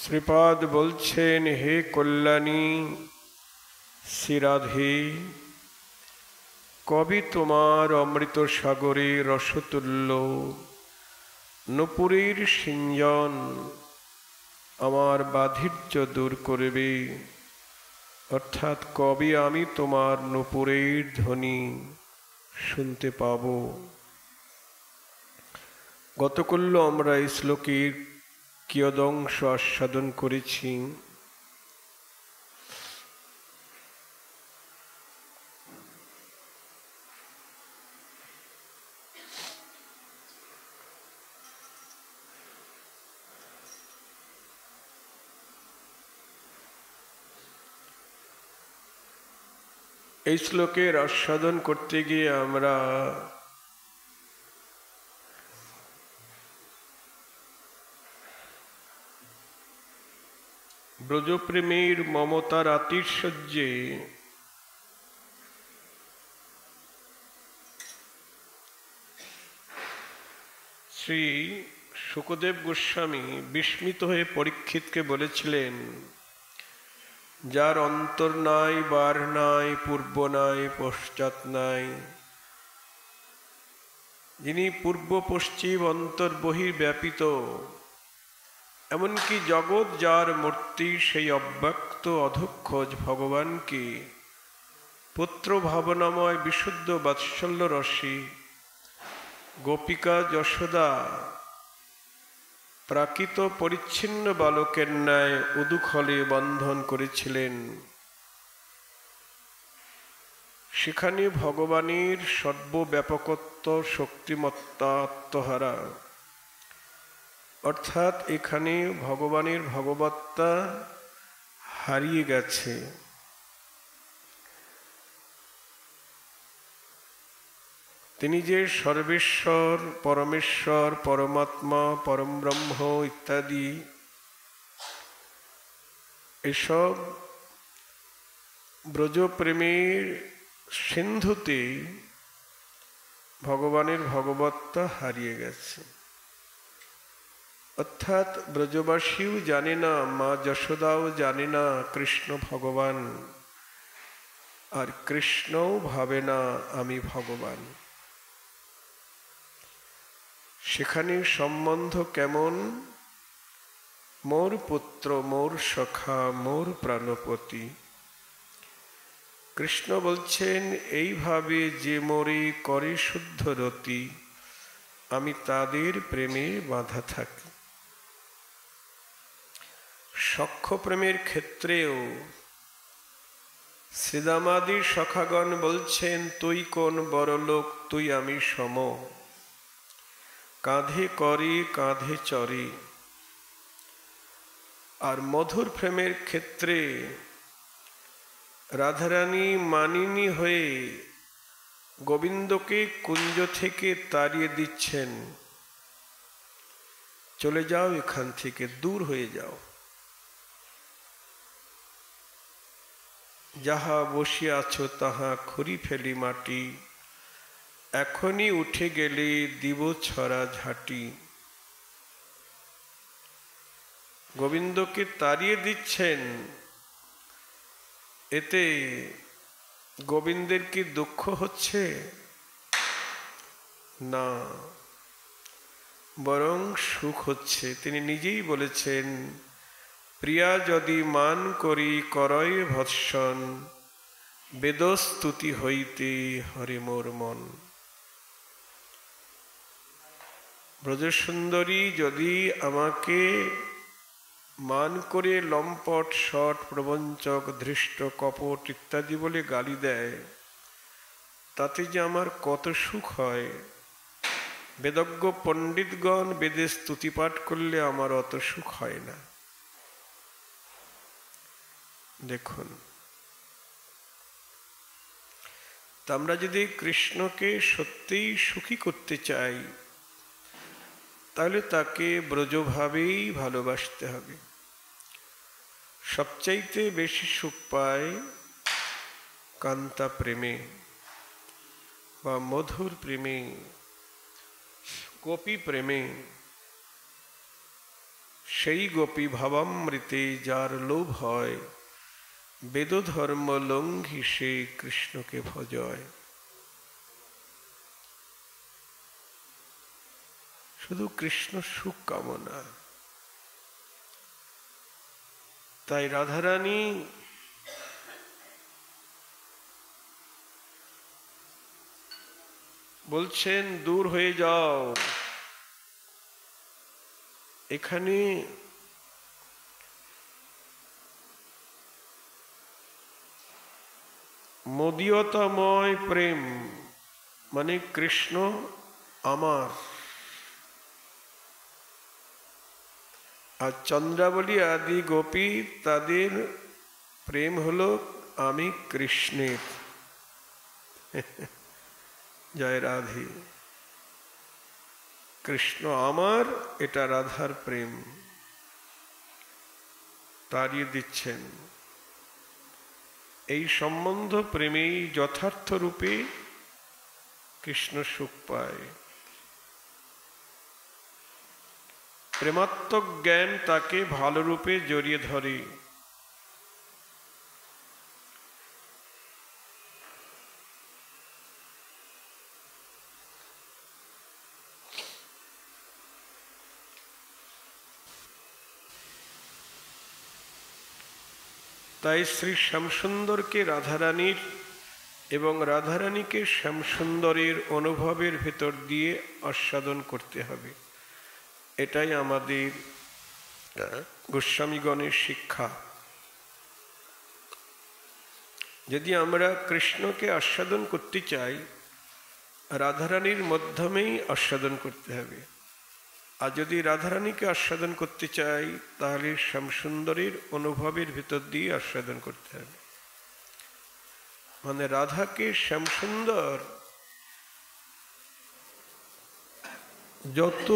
শ্রীপাদ বলছেন, হে কল্যাণী শ্রীরাধে, কবি তোমার অমৃত সাগরে রসতুল্য নূপুরের সিঞ্জন আমার বাধির্য দূর করবে। অর্থাৎ কবে আমি তোমার নূপুরের ধ্বনি শুনতে পাব। গতকল্য আমরা এই শ্লোকের কিয়দংশ আস্বাদন করেছি। এই শ্লোকের আস্বাদন করতে গিয়ে আমরা ব্রজপ্রেমীর মমতার আতিশয্যে শ্রী শুকদেব গোস্বামী বিস্মিত হয়ে পরীক্ষিতকে বলেছিলেন, যার অন্তর নাই, বার নাই, পূর্ব নাই, পশ্চাৎ নাই, যিনি পূর্ব পশ্চিম অন্তর বহির্ব্যাপিত, এমনকি জগৎ যার মূর্তি, সেই অব্যক্ত অধক্ষজ ভগবানকে পুত্র ভাবনাময় বিশুদ্ধ বাৎসল্য রসে গোপিকা যশোদা প্রাকৃত পরিচ্ছিন্ন বালকের ন্যায় উদুখলে বন্ধন করেছিলেন। সেখানে ভগবানের সর্বব্যাপকত্ব, শক্তিমত্তা আত্মহারা, অর্থাৎ এখানে ভগবানের ভগবত্তা হারিয়ে গেছে। তিনি যে সর্বেশ্বর, পরমেশ্বর, পরমাত্মা, পরমব্রহ্ম ইত্যাদি, এসব ব্রজপ্রেমের সিন্ধুতে ভগবানের ভগবত্তা হারিয়ে গেছে। অর্থাৎ ব্রজবাসীও জানে না, মা যশোদাও জানে না কৃষ্ণ ভগবান, আর কৃষ্ণও ভাবে না আমি ভগবান। সেখানে সম্বন্ধ কেমন? মোর পুত্র, মোর সখা, মোর প্রাণপতি। কৃষ্ণ বলছেন, এইভাবে যে মোরে করে শুদ্ধ রতি, আমি তাদের প্রেমে বাঁধা থাকি। সখ্য প্রেমের ক্ষেত্রেও শ্রীদামাদি সখাগণ বলছেন, তুই কোন বড়লোক, তুই আমি সম, কাঁধে করে কাঁধে চরে। আর মধুর প্রেমের ক্ষেত্রে রাধারানী মানিনী হয়ে গোবিন্দকে কুঞ্জ থেকে তাড়িয়ে দিচ্ছেন, চলে যাও এখান থেকে, দূর হয়ে যাও। যাহা বসে আছো তাহা খুঁড়ি ফেলি মাটি, এখনই উঠে গেলে দিব ছড়া ঝাঁটি। গোবিন্দকে তাড়িয়ে দিচ্ছেন, এতে গোবিন্দের কি দুঃখ হচ্ছে? না, বরং সুখ হচ্ছে। তিনি নিজেই বলেছেন, প্রিয়া যদি মান করি করয় ভৎসন, বেদস্তুতি হইতে হরে মোর মন। ব্রজসুন্দরী যদি আমাকে মান করে লম্পট, শট, প্রবঞ্চক, ধৃষ্ট, কপট ইত্যাদি বলে গালি দেয়, তাতে যে আমার কত সুখ হয়। বেদজ্ঞ পণ্ডিতগণ বেদে স্তুতিপাঠ করলে আমার অত সুখ হয় না। দেখুন, তা আমরা যদি কৃষ্ণকে সত্যিই সুখী করতে চাই, তাহলে তাকে ব্রজভাবেই ভালোবাসতে হবে। সবচাইতে বেশি সুখ পায় কান্তা প্রেমে বা মধুর প্রেমে, গোপী প্রেমে। সেই গোপী ভাবামৃতে যার লোভ হয়, বেদ ধর্ম লঙ্ঘি সে কৃষ্ণকে ভজয়। শুধু কৃষ্ণ সুখ কামনা। তাই রাধারানী বলছেন, দূর হয়ে যাও, এখানে মদীয়তাময় প্রেম, মানে কৃষ্ণ আমার, আর চন্দ্রাবলী আদি গোপী তাদের প্রেম হলো আমি কৃষ্ণের। জয় রাধে। কৃষ্ণ আমার, এটা রাধার প্রেম তাড়িয়ে দিচ্ছেন। এই সম্বন্ধ প্রেমেই যথার্থ রূপে কৃষ্ণ সুখ পায়। প্রেমাত্মক জ্ঞান তাকে ভালো রূপে জড়িয়ে ধরে। তাই শ্রী শ্যামসুন্দরকে রাধারানীর এবং রাধারানীকে শ্যামসুন্দরের অনুভবের ভেতর দিয়ে আস্বাদন করতে হবে। এটাই আমাদের গোস্বামীগণের শিক্ষা। যদি আমরা কৃষ্ণকে আস্বাদন করতে চাই, রাধারানীর মাধ্যমেই আস্বাদন করতে হবে। আর যদি রাধারানীকে আস্বাদন করতে চাই, তাহলে শ্যামসুন্দরের অনুভবের ভিতর দিয়ে আস্বাদন করতে হবে। মানে রাধাকে শ্যামসুন্দর যত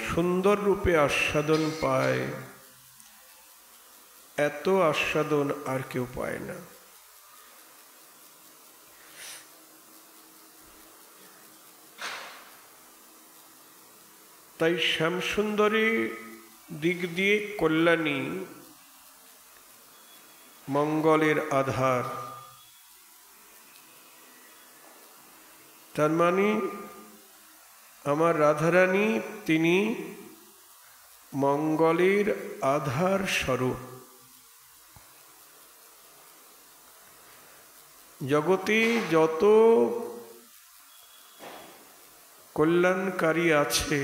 সুন্দর রূপে আস্বাদন পায়, এত আস্বাদন আর কেউ পায় না। তাই শ্যামসুন্দরী দিক দিয়ে কল্যাণী, মঙ্গলের আধার। তার মানে আমার রাধারানী তিনি মঙ্গলের আধার স্বরূপ। জগতে যত কল্যাণকারী আছে,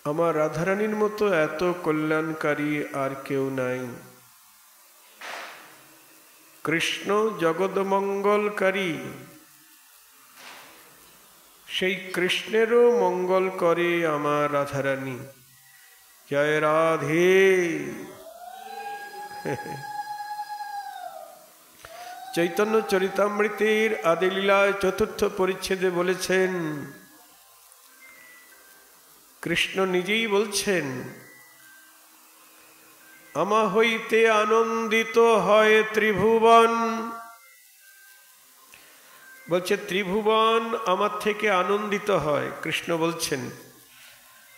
আমার রাধারানীর মতো এত কল্যাণকারী আর কেউ নাই। কৃষ্ণ জগৎমঙ্গলকারী, সেই কৃষ্ণেরও মঙ্গল করে আমার রাধারানী। জয় রাধে। চৈতন্য চরিতামৃতের আদিলীলায় ৪র্থ পরিচ্ছেদে বলেছেন, কৃষ্ণ নিজেই বলছেন, আমা হইতে আনন্দিত হয় ত্রিভুবন। বলছে ত্রিভুবন আমার থেকে আনন্দিত হয়। কৃষ্ণ বলছেন,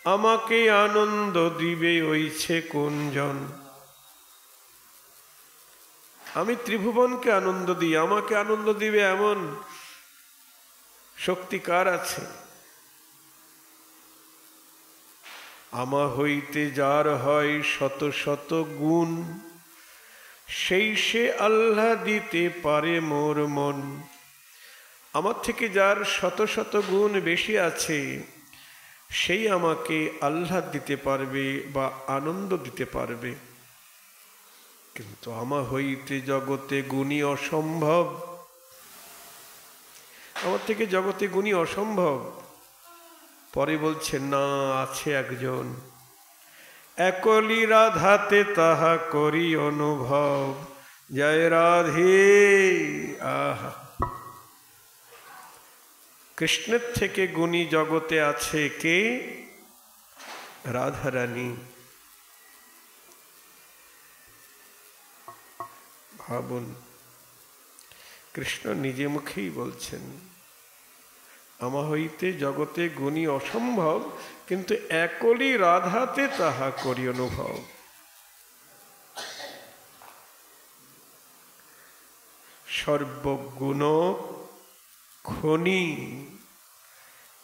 আমাকে আনন্দ দিবে ওইছে কোনজন। আমি ত্রিভুবনকে আনন্দ দিই, আমাকে আনন্দ দিবে এমন শক্তি কার আছে? আমা হইতে যার হয় শত শত গুণ, সেই সে আল্লাহ দিতে পারে মোর মন। আমার থেকে যার শত শত গুণ বেশি আছে, সেই আমাকে আহ্লাদ দিতে পারবে বা আনন্দ দিতে পারবে। কিন্তু আমা হইতে জগতে গুণী অসম্ভব। আমার থেকে জগতে গুণী অসম্ভব। পরে বলছে, না, আছে একজন, একলি রাধাতে তাহা করি অনুভব। জয় রাধে। আহা, কৃষ্ণের থেকে গুণী জগতে আছে কে? রাধারানী। ভাবুন, কৃষ্ণ নিজে মুখেই বলছেন, আমা হইতে জগতে গুণী অসম্ভব, কিন্তু একলি রাধাতে তাহা করি অনুভব। সর্বগুণ খনি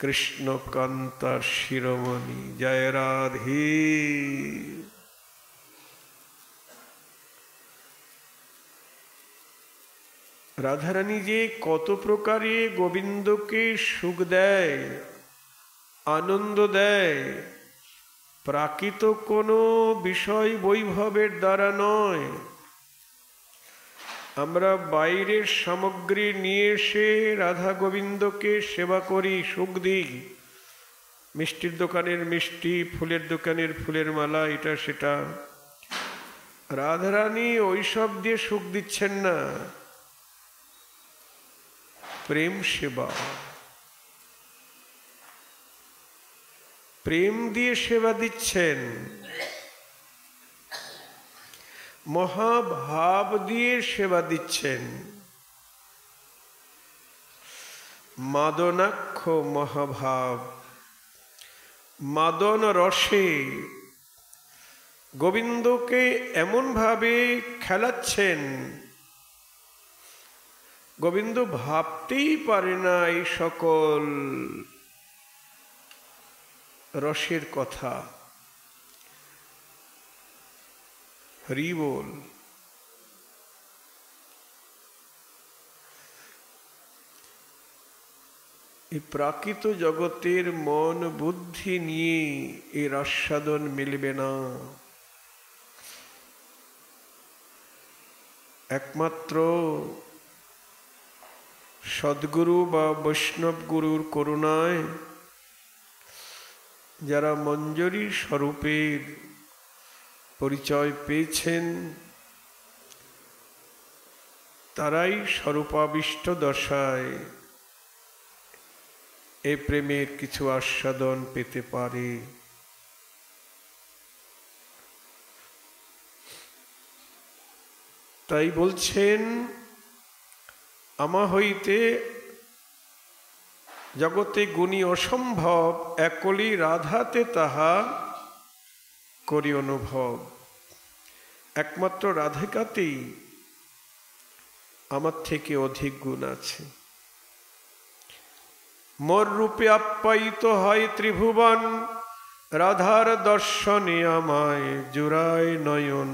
কৃষ্ণকান্তার শিরোমণি, জয় রাধে। রাধারানী যে কত প্রকারে গোবিন্দকে সুখ দেয়, আনন্দ দেয়, প্রাকৃত কোনো বিষয় বৈভবের দ্বারা নয়। আমরা বাইরের সামগ্রী নিয়ে এসে রাধা গোবিন্দকে সেবা করি, সুখ দিই। মিষ্টির দোকানের মিষ্টি, ফুলের দোকানের ফুলের মালা, এটা সেটা। রাধারানী ওইসব দিয়ে সুখ দিচ্ছেন না, প্রেম সেবা, প্রেম দিয়ে সেবা দিচ্ছেন, মহাভাব দিয়ে সেবা দিচ্ছেন। মাদনাক্ষ মহাভাব, মাদন রসে গোবিন্দকে এমন ভাবে খেলাচ্ছেন, গোবিন্দ ভাবতেই পারে না এই সকল রসের কথা। হরি বল। এই প্রাকৃত জগতের মন বুদ্ধি নিয়ে এর আস্বাদন মিলবে না। একমাত্র সদ্গুরু বা বৈষ্ণব গুরুর করুণায় যারা মঞ্জরী স্বরূপের পরিচয় পেয়েছেন, তারাই স্বরূপাবিষ্ট দশায় এই প্রেমের কিছু আস্বাদন পেতে পারে। তাই বলছেন, আমা হইতে জগতে গুণী অসম্ভব, একলি রাধাতে তাহা করি অনুভব। একমাত্র রাধিকাতেই আমার থেকে অধিক গুণ আছে। মোর রূপে আপ্যায়িত হয় ত্রিভুবন, রাধার দর্শনে আমায় জুড়ায় নয়ন।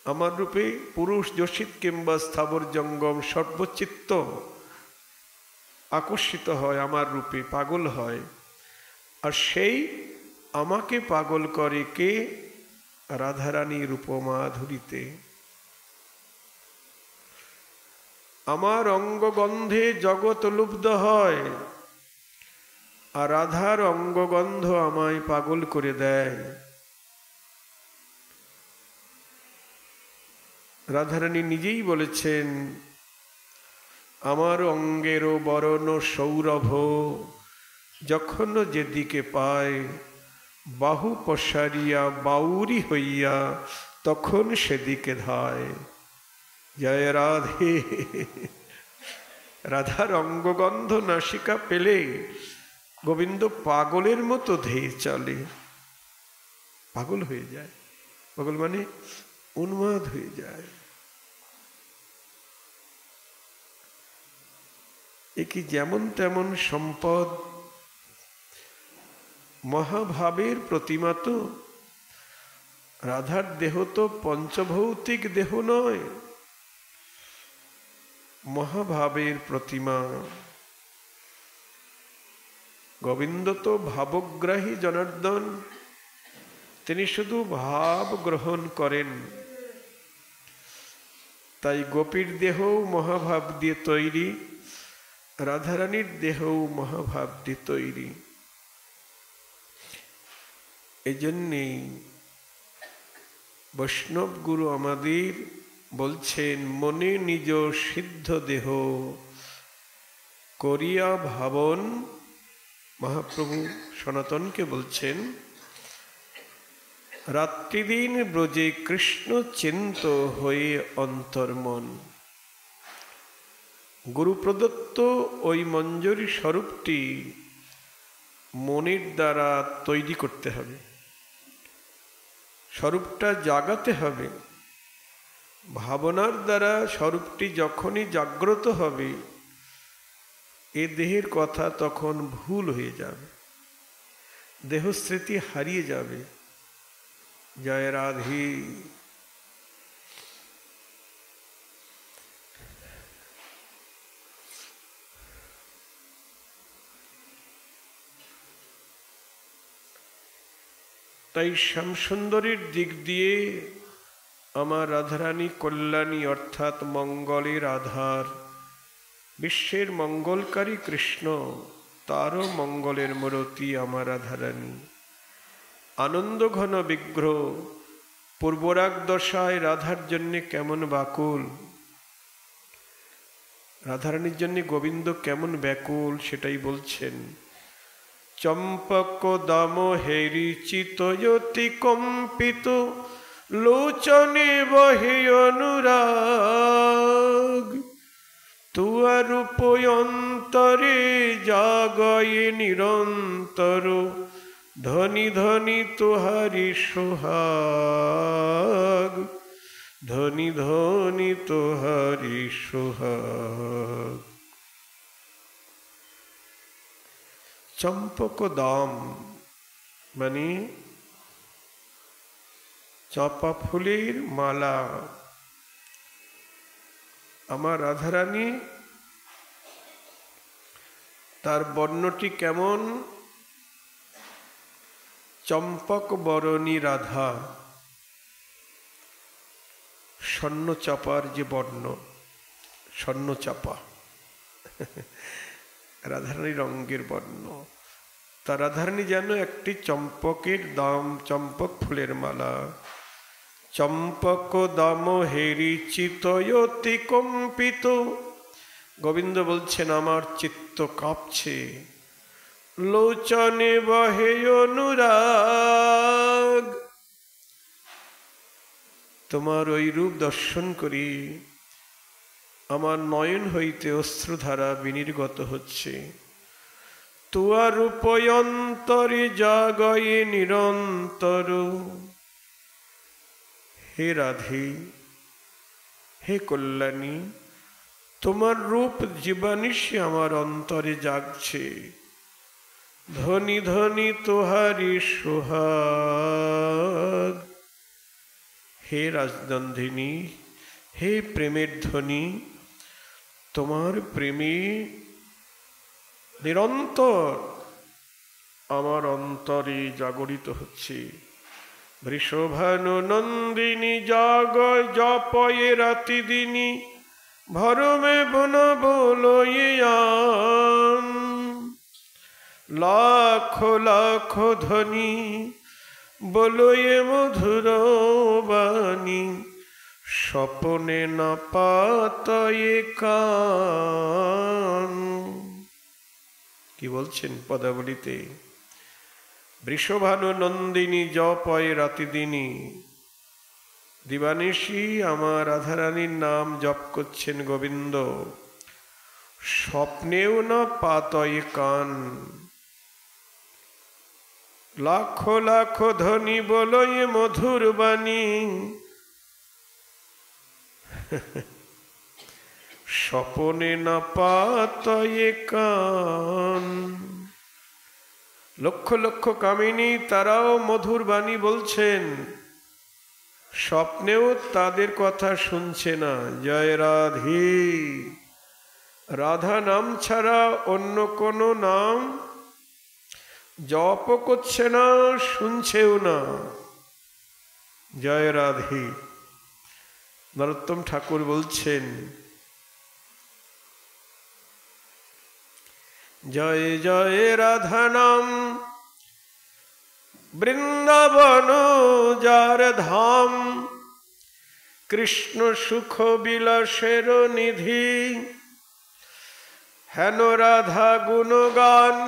আমার রূপে পুরুষ যোষিত কিংবা স্থাবর জঙ্গম সর্বচিত্ত আকর্ষিত হয়, আমার রূপে পাগল হয়। আর সেই আমাকে পাগল করে কে? রাধারানী রূপমাধুরীতে। আমার অঙ্গগন্ধে জগৎ লুব্ধ হয়, আর রাধার অঙ্গগন্ধ আমায় পাগল করে দেয়। রাধারানী নিজেই বলেছেন, আমার অঙ্গেরও বরণ সৌরভ, যখন যেদিকে পায় বাহু পসারিয়া বাউরি হইয়া, তখন সেদিকে ধায়। জয় রাধে। রাধার অঙ্গগন্ধ নাসিকা পেলে গোবিন্দ পাগলের মতো ধেয়ে চলে, পাগল হয়ে যায়। পাগল মানে উন্মাদ হয়ে যায়। এ কি যেমন তেমন সম্পদ? মহাভাবের প্রতিমা তো। রাধার দেহ তো পঞ্চভৌতিক দেহ নয়, মহাভাবের প্রতিমা। গোবিন্দ তো ভাবগ্রাহী জনার্দন, তিনি শুধু ভাব গ্রহণ করেন। তাই গোপীর দেহও মহাভাব দিয়ে তৈরি, রাধারানীর দেহও মহাভাব দিয়ে তৈরি। এই জন্যেই বৈষ্ণব গুরু আমাদের বলছেন, মনে নিজ সিদ্ধ দেহ করিয়া ভাবন। মহাপ্রভু সনাতনকে বলছেন, রাত্রিদিন ব্রজে কৃষ্ণ চিন্ত হয়ে অন্তর্মন। গুরু প্রদত্ত ওই মঞ্জরি স্বরূপটি মনের দ্বারা তৈরি করতে হবে, স্বরূপটা জাগাতে হবে। ভাবনার দ্বারা স্বরূপটি যখনই জাগ্রত হবে, এ দেহের কথা তখন ভুল হয়ে যাবে, দেহস্মৃতি হারিয়ে যাবে। জয় রাধে। তাই শ্যামসুন্দরীর দিক দিয়ে আমার রাধারানী কল্যাণী অর্থাৎ মঙ্গলের আধার, বিশ্বের মঙ্গলকারী কৃষ্ণ, তারও মঙ্গলের মূরতি আমার রাধারানী। আনন্দ ঘন বিগ্রহ, পূর্বরাগ দশায় রাধার জন্যে কেমন বাকুল, রাধারানীর জন্যে গোবিন্দ কেমন ব্যাকুল সেটাই বলছেন। চম্পক দাম হেরি চিতয়তি কম্পিত, লোচনে বহে অনুরাগ, তুয়া রূপ অন্তরে জাগয়ে নিরন্তর, ধনি ধনি তোহারি সোহাগ, ধনি ধনি তোহারি সোহাগ। চম্পক দাম মানে চাঁপা ফুলের মালা। আমার রাধারানী, তার বর্ণটি কেমন? চম্পক বরণী রাধা, স্বর্ণচাপার যে বর্ণ, স্বর্ণচাপা রাধারানী রঙের বর্ণ। তা রাধারানী যেন একটি চম্পকের দাম, চম্পক ফুলের মালা। চম্পক দাম হেরি চিতয়তি কম্পিত, গোবিন্দ বলছেন আমার চিত্ত কাঁপছে। লোচনে বহে অনুরাগ, তোমার ওই রূপ দর্শন করি আমার নয়ন হইতে অশ্রুধারা বিনির্গত হচ্ছে। তুয়া রূপ অন্তরে জাগয়ে নিরন্তর, হে রাধে, হে কল্যাণী, তোমার রূপ জীবানিশি আমার অন্তরে জাগছে। ধনি ধনি তোহারি সোহাগ, হে রাজনন্দিনী, হে প্রেমের ধ্বনি, তোমার প্রেমে নিরন্তর আমার অন্তরে জাগরিত হচ্ছে। বৃষভানু নন্দিনী জাগ জপয়ে রাতি দিনী, ভরমে বন বলয়ান, লাখ লাখ ধ্বনি বলয়ে মধুর বাণী, স্বপনে না পাতয়ে কান। কি বলছেন পদাবলিতে? বৃষভানু নন্দিনী জপয়ে রাতি দিনী, দিবানিশি আমার রাধারানীর নাম জপ করছেন গোবিন্দ, স্বপ্নেও না পাতয়ে কান। লাখ লাখ ধ্বনি বলয়ে মধুর বাণী, স্বপনে না পাতয়ে কান। লক্ষ লক্ষ কামিনী তারাও মধুর বাণী বলছেন, স্বপ্নেও তাদের কথা শুনছে না। জয় রাধে। রাধা নাম ছাড়া অন্য কোনো নাম জপ করছে না, শুনছেও না। জয় রাধে। নরোত্তম ঠাকুর বলছেন, জয় জয় রাধা নাম বৃন্দাবন যার ধাম, কৃষ্ণ সুখ বিলাসের নিধি, হেন রাধা গুণগান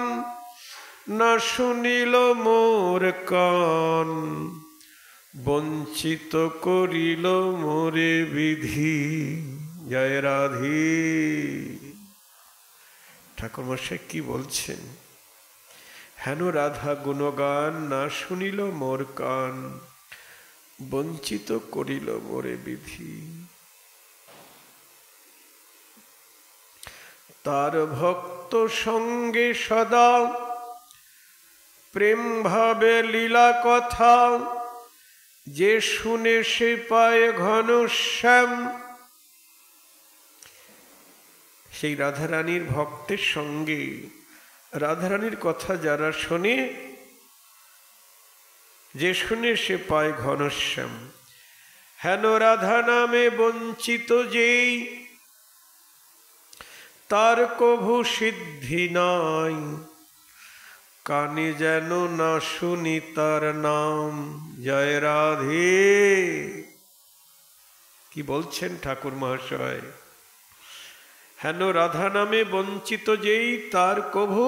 না শুনিল মোর কান, বঞ্চিত করিল মোরে বিধি। জয় রাধে। ঠাকুরমশাই কি বলছেন? হেন রাধা গুণগান না শুনিল মোর কান, বঞ্চিত করিল মোরে বিধি। তার ভক্ত সঙ্গে সদা প্রেম ভাবে লীলা কথা, যে শুনে সে পায় ঘনশ্যাম। সেই রাধারানীর ভক্তের সঙ্গে রাধারানীর কথা যারা শোনে, যে শুনে সে পায় ঘনশ্যাম। হেন রাধা নামে বঞ্চিত যেই, তার কভু সিদ্ধি নাই, কানে যেন না শুনি তার নাম। জয় রাধে। কি বলছেন ঠাকুর মহাশয়? হেন রাধা নামে বঞ্চিত যেই, তার কভু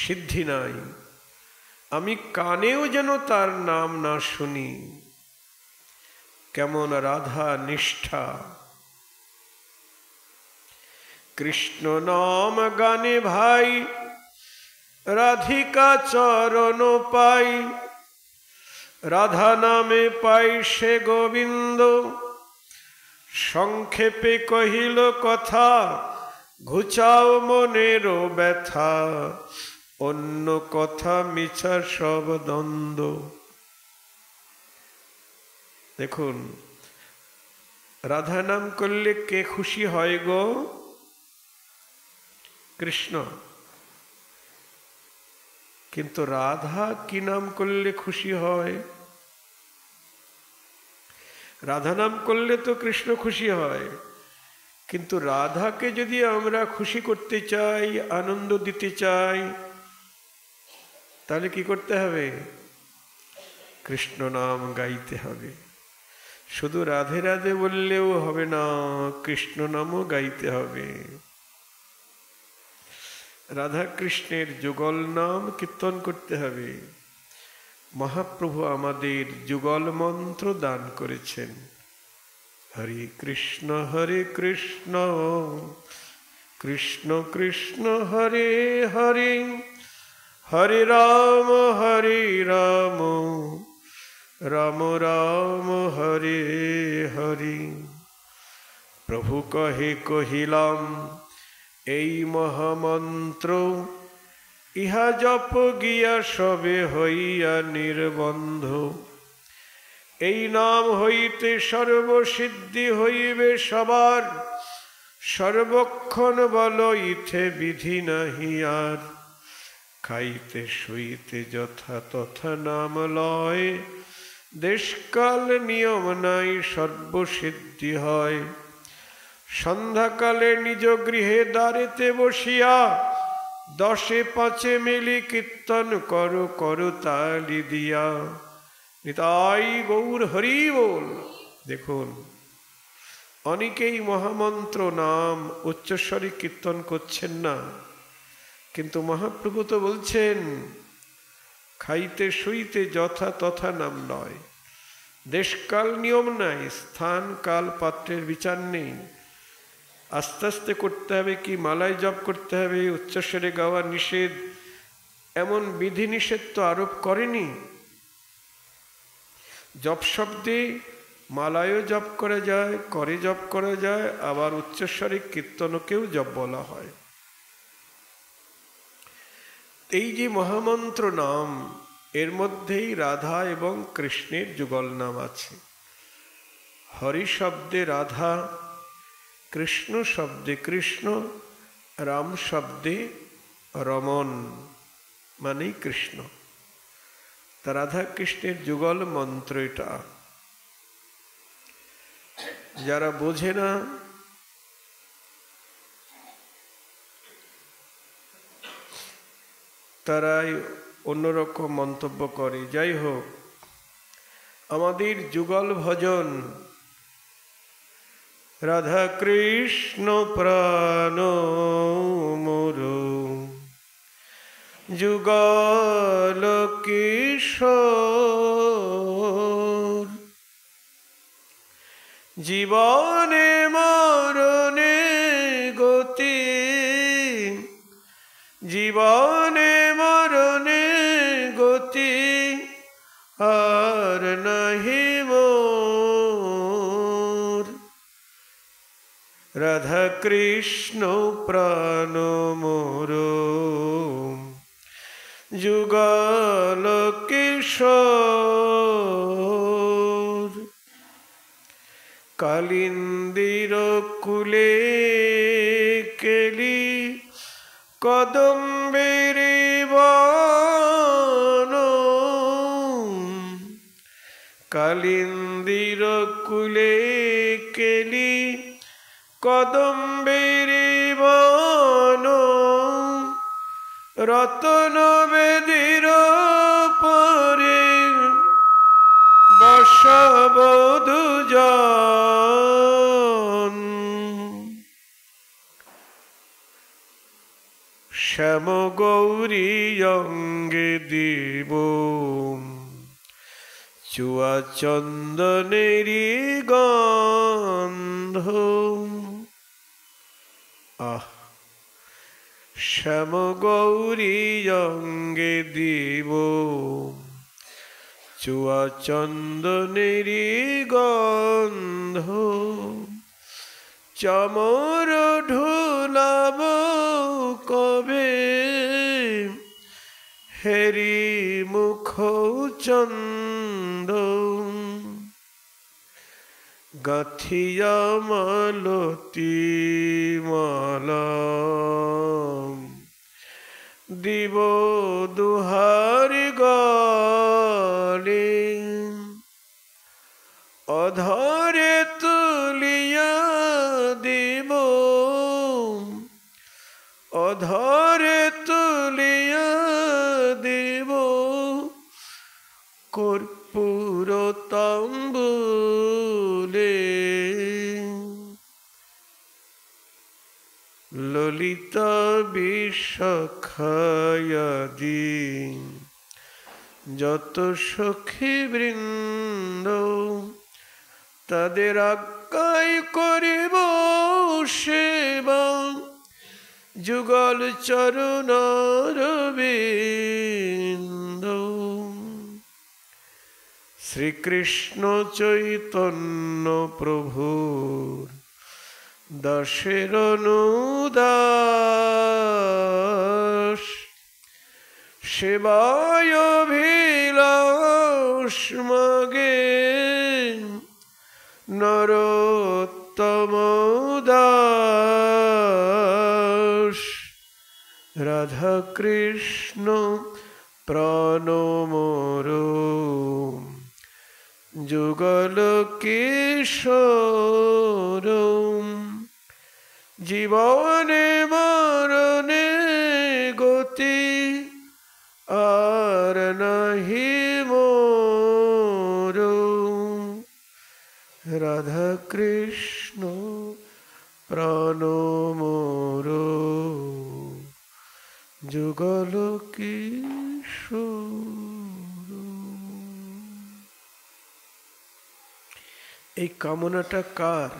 সিদ্ধি নাই, আমি কানেও যেন তার নাম না শুনি। কেমন রাধা নিষ্ঠা! কৃষ্ণ নাম গানে ভাই, রাধিকা চরণ পাই। রাধা নামে পাই সে গোবিন্দ, সংক্ষেপে কহিল কথা, ঘুচাও মনের ব্যথা। অন্য কথা মিছা সব দ্বন্দ্ব। দেখুন, রাধা নাম করলে কে খুশি হয় গো? কৃষ্ণ। কিন্তু রাধা কি নাম করলে খুশি হয়? রাধা নাম করলে তো কৃষ্ণ খুশি হয়, কিন্তু রাধাকে যদি আমরা খুশি করতে চাই, আনন্দ দিতে চাই, তাহলে কি করতে হবে? কৃষ্ণ নাম গাইতে হবে। শুধু রাধে রাধে বললেও হবে না, কৃষ্ণ নামও গাইতে হবে। রাধা কৃষ্ণের যুগল নাম কীর্তন করতে হবে। মহাপ্রভু আমাদের যুগল মন্ত্র দান করেছেন, হরে কৃষ্ণ কৃষ্ণ কৃষ্ণ হরে হরে, হরে রাম রাম রাম হরে হরে। প্রভু কহে কহিলাম এই মহামন্ত্র, ইহা জপ গিয়া সবে হইয়া নির্বন্ধ। এই নাম হইতে সর্বসিদ্ধি হইবে সবার, সর্বক্ষণ বল ইথে বিধি নাহি আর। খাইতে শুইতে যথা তথা নাম লয়, দেশকাল নিয়ম নাই সর্বসিদ্ধি হয়। সন্ধ্যাকালে নিজ গৃহে দ্বারেতে বসিয়া, 10-5 মিলি কীর্তন করো করো তালি দিয়া। নিতাই গৌর হরি বল। দেখুন, অনেকেই মহামন্ত্র নাম উচ্চস্বরে কীর্তন করছেন না, কিন্তু মহাপ্রভু তো বলছেন খাইতে শুইতে যথা তথা নাম নয়, দেশকাল নিয়ম নাই, স্থান কাল পাত্রের বিচার নেই। আস্তে আস্তে করতে হবে, কি মালায় জপ করতে হবে, উচ্চস্বরে গাওয়া নিষেধ, এমন বিধি নিষেধ তো আরোপ করেনি। জপ শব্দে মালায়ও জপ করা যায়, করে জপ করা যায়, আবার উচ্চস্বরে কীর্তনকেও জপ বলা হয়। এই যে মহামন্ত্র নাম, এর মধ্যেই রাধা এবং কৃষ্ণের যুগল নাম আছে। হরি শব্দে রাধা, কৃষ্ণ শব্দে কৃষ্ণ, রাম শব্দে রমন, মানেই কৃষ্ণ। তা রাধা কৃষ্ণের যুগল মন্ত্র এটা। যারা বোঝে না, তারাই অন্যরকম মন্তব্য করে। যাই হোক, আমাদের যুগল ভজন রাধা কৃষ্ণ প্রাণ মোর, যুগল কিশোর, জীবনে মরণে গতি জীবনে মরণে গতি আর নাহি মোর। রাধা কৃষ্ণ প্রাণ মোর যুগল কিশোর। কালিন্দির কুলে কেলি কদম্বের বন। কালিন্দির কুলে কেলি কদম্বের বন। রতন বেদির পরে বশবধূ জন। শ্যাম গৌরী অঙ্গে দিব চুয়া চন্দনেরি গন্ধ। শ্যাম গৌরী অঙ্গে দিব চুয়া চন্দনেরি গন্ধ। চমর ঢুলাব কবে হেরি মুখ চন্দ। গাথিয়া মালতী মালা দিব দুহার গলে। অধরে তুলিয়া দিব অধরে তুলিয়া দিব কর্পূর তাম্বুলে। ললিতা বিশাখায়াদি যত সখী বৃন্দ তাদের আজ্ঞায় করিব সেবা। যুগল চরণারবিন্দ। শ্রীকৃষ্ণ চৈতন্য প্রভুর দাসের অনুদাস। সেবায় অভিলাষ মাগে নরোত্তম দাস। রাধা কৃষ্ণ প্রাণ মোর যুগল কিশোর। জীবনে মরণে গতি আর নাহি মোর। রাধা কৃষ্ণ প্রাণ মোর যুগল কিশোর। এই কামনাটা কার?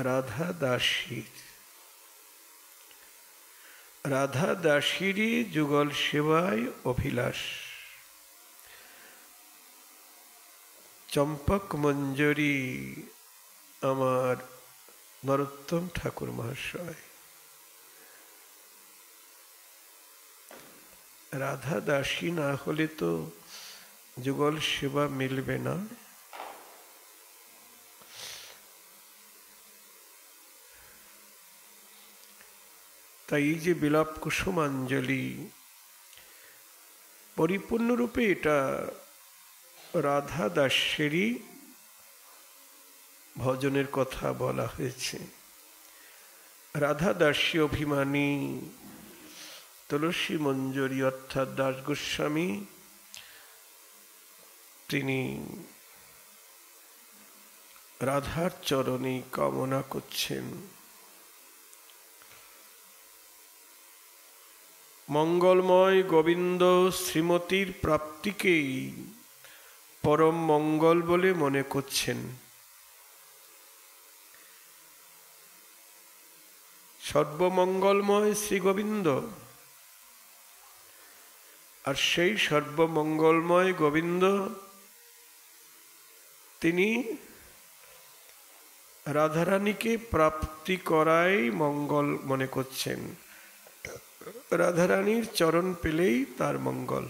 রাধা দাসীর। রাধা দাসীরই যুগল সেবায় অভিলাষ। চম্পক মঞ্জরি আমার নরোত্তম ঠাকুর মহাশয়। রাধা দাসী না হলে তো যুগল সেবা মিলবে না। তাই এই যে বিলাপ কুসুমাঞ্জলি পরিপূর্ণরূপে এটা রাধা দাসেরই ভজনের কথা বলা হয়েছে। রাধা দাসী অভিমানী তুলসী মঞ্জরি অর্থাৎ দাস গোস্বামী তিনি রাধার চরণে কামনা করছেন মঙ্গলময় গোবিন্দ শ্রীমতীর প্রাপ্তিকেই পরম মঙ্গল বলে মনে করছেন। সর্বমঙ্গলময় শ্রী গোবিন্দ। আর সেই সর্বমঙ্গলময় গোবিন্দ তিনি রাধারানীকে প্রাপ্তি করাই মঙ্গল মনে করছেন। রাধারানীর চরণ পেলেই তার মঙ্গল।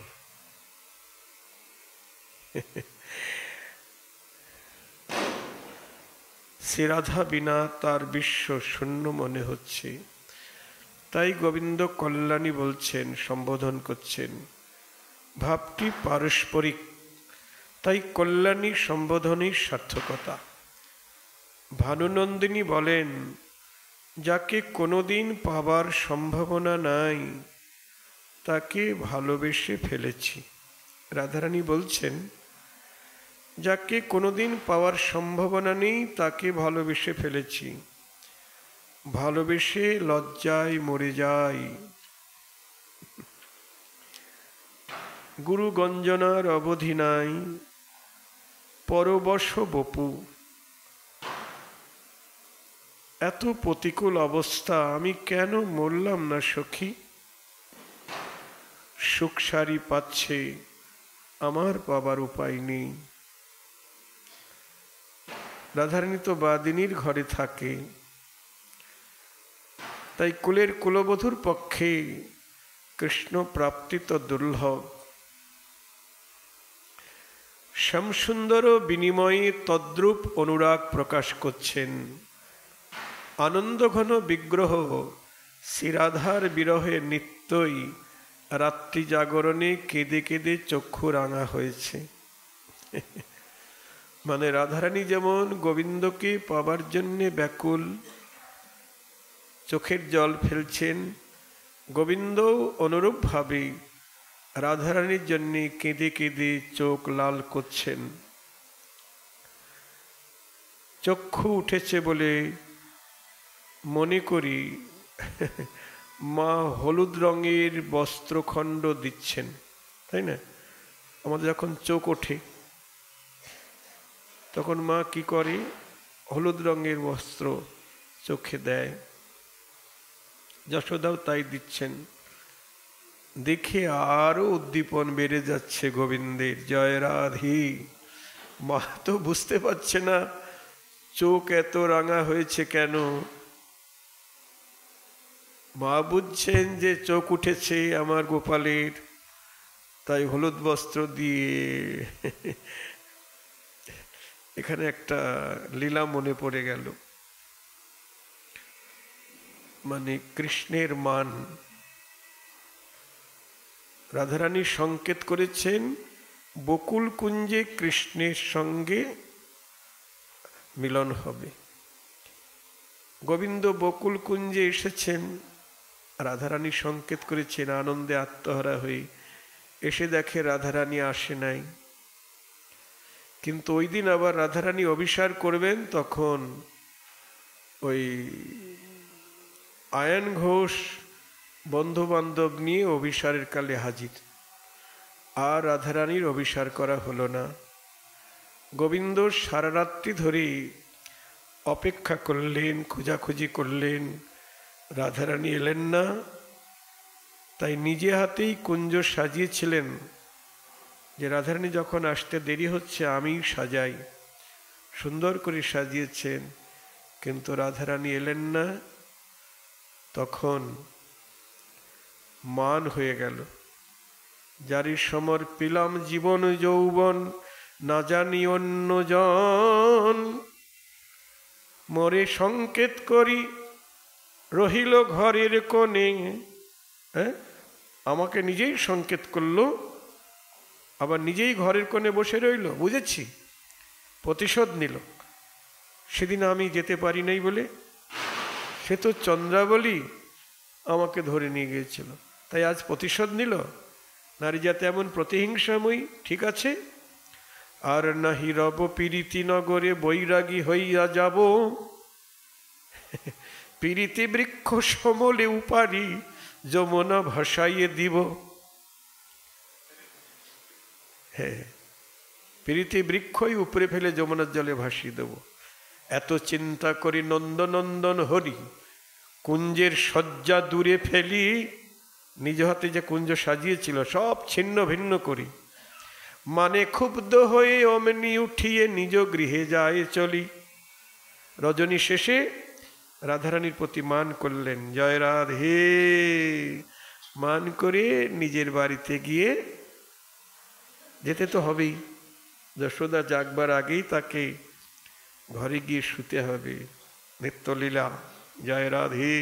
শ্রী রাধা বিনা তার বিশ্ব শূন্য মনে হচ্ছে। তাই গোবিন্দ কল্যাণী বলছেন, সম্বোধন করছেন। ভাবটি পারস্পরিক, তাই কল্যাণী সম্বোধনের সার্থকতা। ভানুনন্দিনী বলেন, যাকে কোনোদিন পাবার সম্ভাবনা নাই তাকে ভালোবেসে ফেলেছি। রাধারানী বলছেন, যাকে কোনোদিন পাওয়ার সম্ভাবনা নেই তাকে ভালোবেসে ফেলেছি, ভালোবেসে লজ্জায় মরে যাই। গুরু গঞ্জনার অবধি নাই, পরবশ বপু। এত প্রতিকূল অবস্থা, আমি কেন মরলাম না সখী? সুখ সারি পাচ্ছে, আমার পাবার উপায় নেই। রাধারানী তো বাদিনীর ঘরে থাকে, তাই কুলের কুলবধূর পক্ষে কৃষ্ণ প্রাপ্তি তো দুর্লভ। শ্যামসুন্দর বিনিময়ে তদ্রূপ অনুরাগ প্রকাশ করছেন। আনন্দঘন বিগ্রহ শ্রীরাধার বিরহে নিত্যই রাত্রি জাগরণে কেঁদে কেঁদে চক্ষু রাঙা হয়েছে। মানে রাধারানী যেমন গোবিন্দকে পাবার জন্যে ব্যাকুল, চোখের জল ফেলছেন, গোবিন্দও অনুরূপভাবে রাধারানীর জন্যে কেঁদে কেঁদে চোখ লাল করছেন। চক্ষু উঠেছে বলে মনে করি মা হলুদ রঙের বস্ত্রখণ্ড দিচ্ছেন, তাই না? আমাদের যখন চোখ ওঠে তখন মা কি করে? হলুদ রঙের বস্ত্র চোখে দেয়। যশোদাও তাই দিচ্ছেন। দেখে আরো উদ্দীপন বেড়ে যাচ্ছে গোবিন্দের। জয় রাধে। মা তো বুঝতে পারছে না চোখ এত রাঙা হয়েছে কেন। মা বুঝছেন যে চোখ উঠেছে আমার গোপালের, তাই হলুদ বস্ত্র দিয়ে। এখানে একটা লীলা মনে পড়ে গেল। মানে কৃষ্ণের মান রাধারানী সংকেত করেছেন, বকুল কুঞ্জে কৃষ্ণের সঙ্গে মিলন হবে। গোবিন্দ বকুল কুঞ্জে এসেছেন, রাধারানী সংকেত করেছেন আনন্দে আত্মহারা হয়ে। এসে দেখে রাধারানী আসে নাই। কিন্তু ওই দিন আবার রাধারানী অভিসার করবেন, তখন ওই আয়ন ঘোষ বন্ধু বান্ধব নিয়ে অভিসারের কালে হাজির। আর রাধারানীর অভিসার করা হলো না। গোবিন্দ সারা রাত্রি ধরে অপেক্ষা করলেন, খোঁজাখুঁজি করলেন, রাধারানী এলেন না। তাই নিজে হাতেই কুঞ্জ সাজিয়েছিলেন, যে রাধারানী যখন আসতে দেরি হচ্ছে আমি সাজাই। সুন্দর করে সাজিয়েছেন, কিন্তু রাধারানী এলেন না। তখন মান হয়ে গেল, যারি সমর্পিলাম জীবন যৌবন, না জানি অন্যজন। মরে সংকেত করি রহিল ঘরের কোণে। আমাকে নিজেই সংকেত করলো, আবার নিজেই ঘরের কোণে বসে রইল। বুঝেছি, প্রতিশোধ নিল। সেদিন আমি যেতে পারি নাই বলে সে তো চন্দ্রাবলী আমাকে ধরে নিয়ে গিয়েছিল, তাই আজ প্রতিশোধ নিল। নারী জাতি এমন প্রতিহিংসাময়ী। ঠিক আছে, আর নাহি রব পীড়িতি নগরে বৈরাগী হইয়া যাব। পীড়িতি বৃক্ষ সমলে উপারি যমুনা ভাসাইয়ে দিব। হ্যাঁ, পীড়িতি বৃক্ষই উপরে ফেলে যমুনার জলে ভাসিয়ে দেব। এত চিন্তা করি নন্দনন্দন হরি, কুঞ্জের শয্যা দূরে ফেলি, নিজ হাতে যে কুঞ্জ সাজিয়েছিল সব ছিন্ন ভিন্ন করি, মানে ক্ষুব্ধ হয়ে অমনি উঠিয়ে নিজ গৃহে যায় চলি। রজনী শেষে রাধারানীর প্রতি মান করলেন, জয় রাধে, মান করে নিজের বাড়িতে গিয়ে, যেতে তো হবেই, যশোদা জাগবার আগেই তাকে ঘরে গিয়ে শুতে হবে। নিত্যলীলা, জয় রাধে।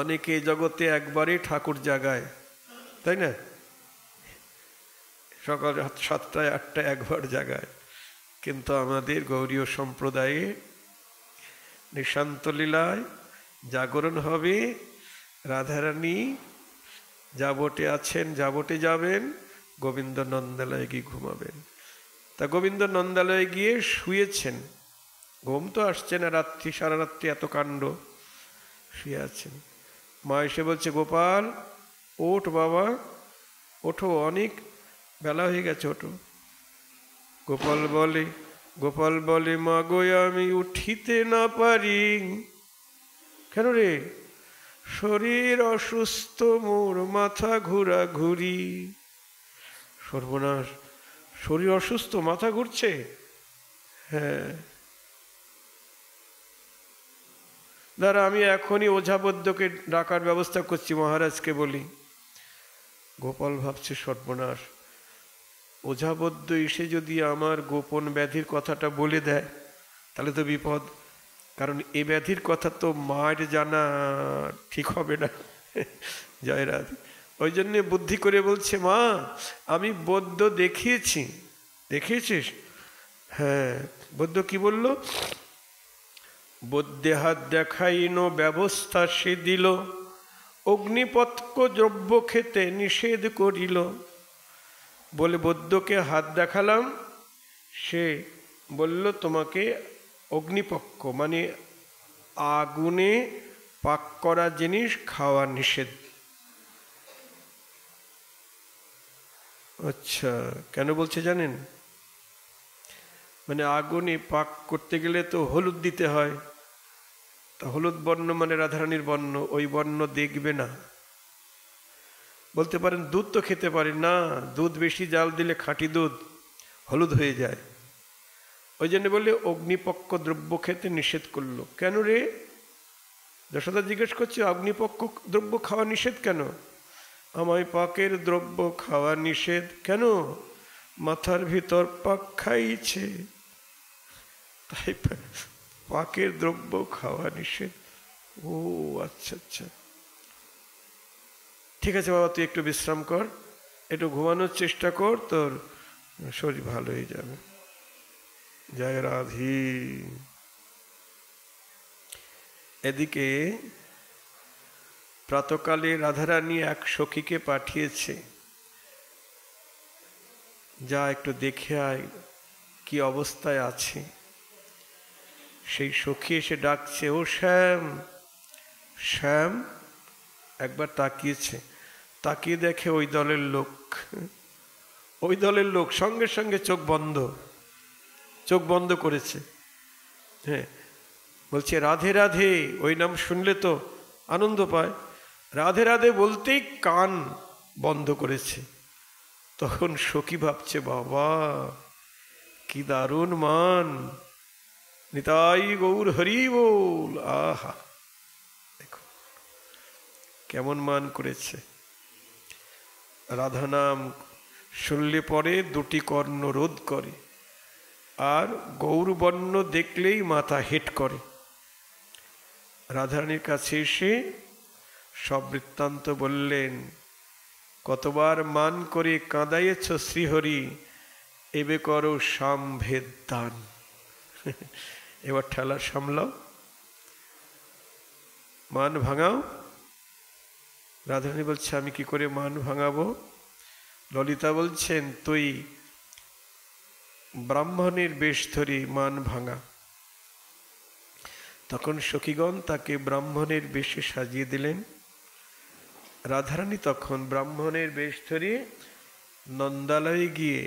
অনেকে জগতে একবারে ঠাকুর জাগায়, তাই না? সকাল 7টায় 8টায় একবার জাগায়, কিন্তু আমাদের গৌরীয় সম্প্রদায়ে নিশান্ত লীলায় জাগরণ হবে। রাধারানী যাবটে আছেন, যাবটে যাবেন, গোবিন্দ নন্দালয়ে গিয়ে ঘুমাবেন। তা গোবিন্দ নন্দালয়ে গিয়ে শুয়েছেন, ঘুম তো আসছে না, রাত্রি সারা রাত্রি এত কাণ্ড, শুয়ে আছেন। মা এসে বলছে, গোপাল ওঠ বাবা, ওঠো, অনেক বেলা হয়ে গেছে, ওঠো। গোপাল বলে মা গো আমি উঠিতে না পারি। কেন রে? শরীর অসুস্থ, মোর মাথা ঘুরা ঘুরি। সর্বনাশ, শরীর অসুস্থ, মাথা ঘুরছে? হ্যাঁ, দাঁড়া আমি এখনই ওঝাবদ্যকে ডাকার ব্যবস্থা করছি, মহারাজকে বলি। গোপাল ভাবছে, সর্বনাশ, ওঝাবদ্য এসে যদি আমার গোপন ব্যাধির কথাটা বলে দেয় তাহলে তো বিপদ, কারণ এ ব্যাধির কথা তো মায়ের জানা ঠিক হবে না। জয় রাধে। ওই জন্যে বুদ্ধি করে বলছে, মা আমি বৈদ্য দেখিয়েছি। দেখিয়েছিস? হ্যাঁ। বৈদ্য কি বলল? বৈদ্যে হাত দেখাইনো ব্যবস্থা সে দিল, অগ্নিপথক দ্রব্য খেতে নিষেধ করিল। বলে বৈদ্যকে হাত দেখালাম, সে বলল তোমাকে অগ্নিপক্ষ মানে আগুনে পাক করা জিনিস খাওয়া নিষেধ। আচ্ছা, কেন বলছে জানেন? মানে আগুনে পাক করতে গেলে তো হলুদ দিতে হয়, তা হলুদ বর্ণ মানে রাধারানীর বর্ণ, ওই বর্ণ দেখবে না। বলতে পারেন দুধ তো খেতে পারে না, দুধ বেশি জাল দিলে খাঁটি দুধ হলুদ হয়ে যায়। ওই জন্য বললে অগ্নিপক্ষ দ্রব্য খেতে নিষেধ করলো। কেন রে? যশোদা জিজ্ঞেস করছে, অগ্নিপক্ষ দ্রব্য খাওয়া নিষেধ কেন? আমায় পাকের দ্রব্য খাওয়া নিষেধ। কেন? মাথার ভিতর পাক খাইছে, তাই পাকের দ্রব্য খাওয়া নিষেধ। ও আচ্ছা আচ্ছা, ঠিক আছে বাবা, তুই একটু বিশ্রাম কর, একটু ঘুমানোর চেষ্টা কর, তোর শরীর ভালো হয়ে যাবে। জয় রাধে। এদিকে প্রাতকালে রাধারানী এক সখীকে পাঠিয়েছে, যা একটু দেখে আয় কি অবস্থায় আছে। সেই সখী এসে ডাকছে, ও শ্যাম। শ্যাম একবার তাকিয়েছে, তাকিয়ে দেখে ওই দলের লোক। ওই দলের লোক সঙ্গে সঙ্গে চোখ বন্ধ করেছে। হ্যাঁ, বলছে রাধে রাধে, ওই নাম শুনলে তো আনন্দ পায়। রাধে রাধে বলতেই কান বন্ধ করেছে। তখন সখী ভাবছে, বাবা কি দারুণ মান, নিতাই গৌর হরি বল। আহা, দেখো কেমন মান করেছে। রাধা নাম শুনলে পরে দুটি কর্ণ রোধ করে, আর গৌরবর্ণ দেখলেই মাথা হেট করে। রাধারানীর কাছে এসে সব বৃত্তান্ত বললেন, কতবার মান করে কাঁদাইয়েছ শ্রীহরি, এবে করো সামভেদ দান। এবার ঠেলা সামলাও, মান ভাঙাও। রাধারানী বলছে, আমি কি করে মান ভাঙাবো? ললিতা বলছেন, তুই ব্রাহ্মণের বেশ ধরে মান ভাঙা। তখন সখীগণ তাকে ব্রাহ্মণের বেশে সাজিয়ে দিলেন। রাধারানী তখন ব্রাহ্মণের বেশ ধরে নন্দালয়ে গিয়ে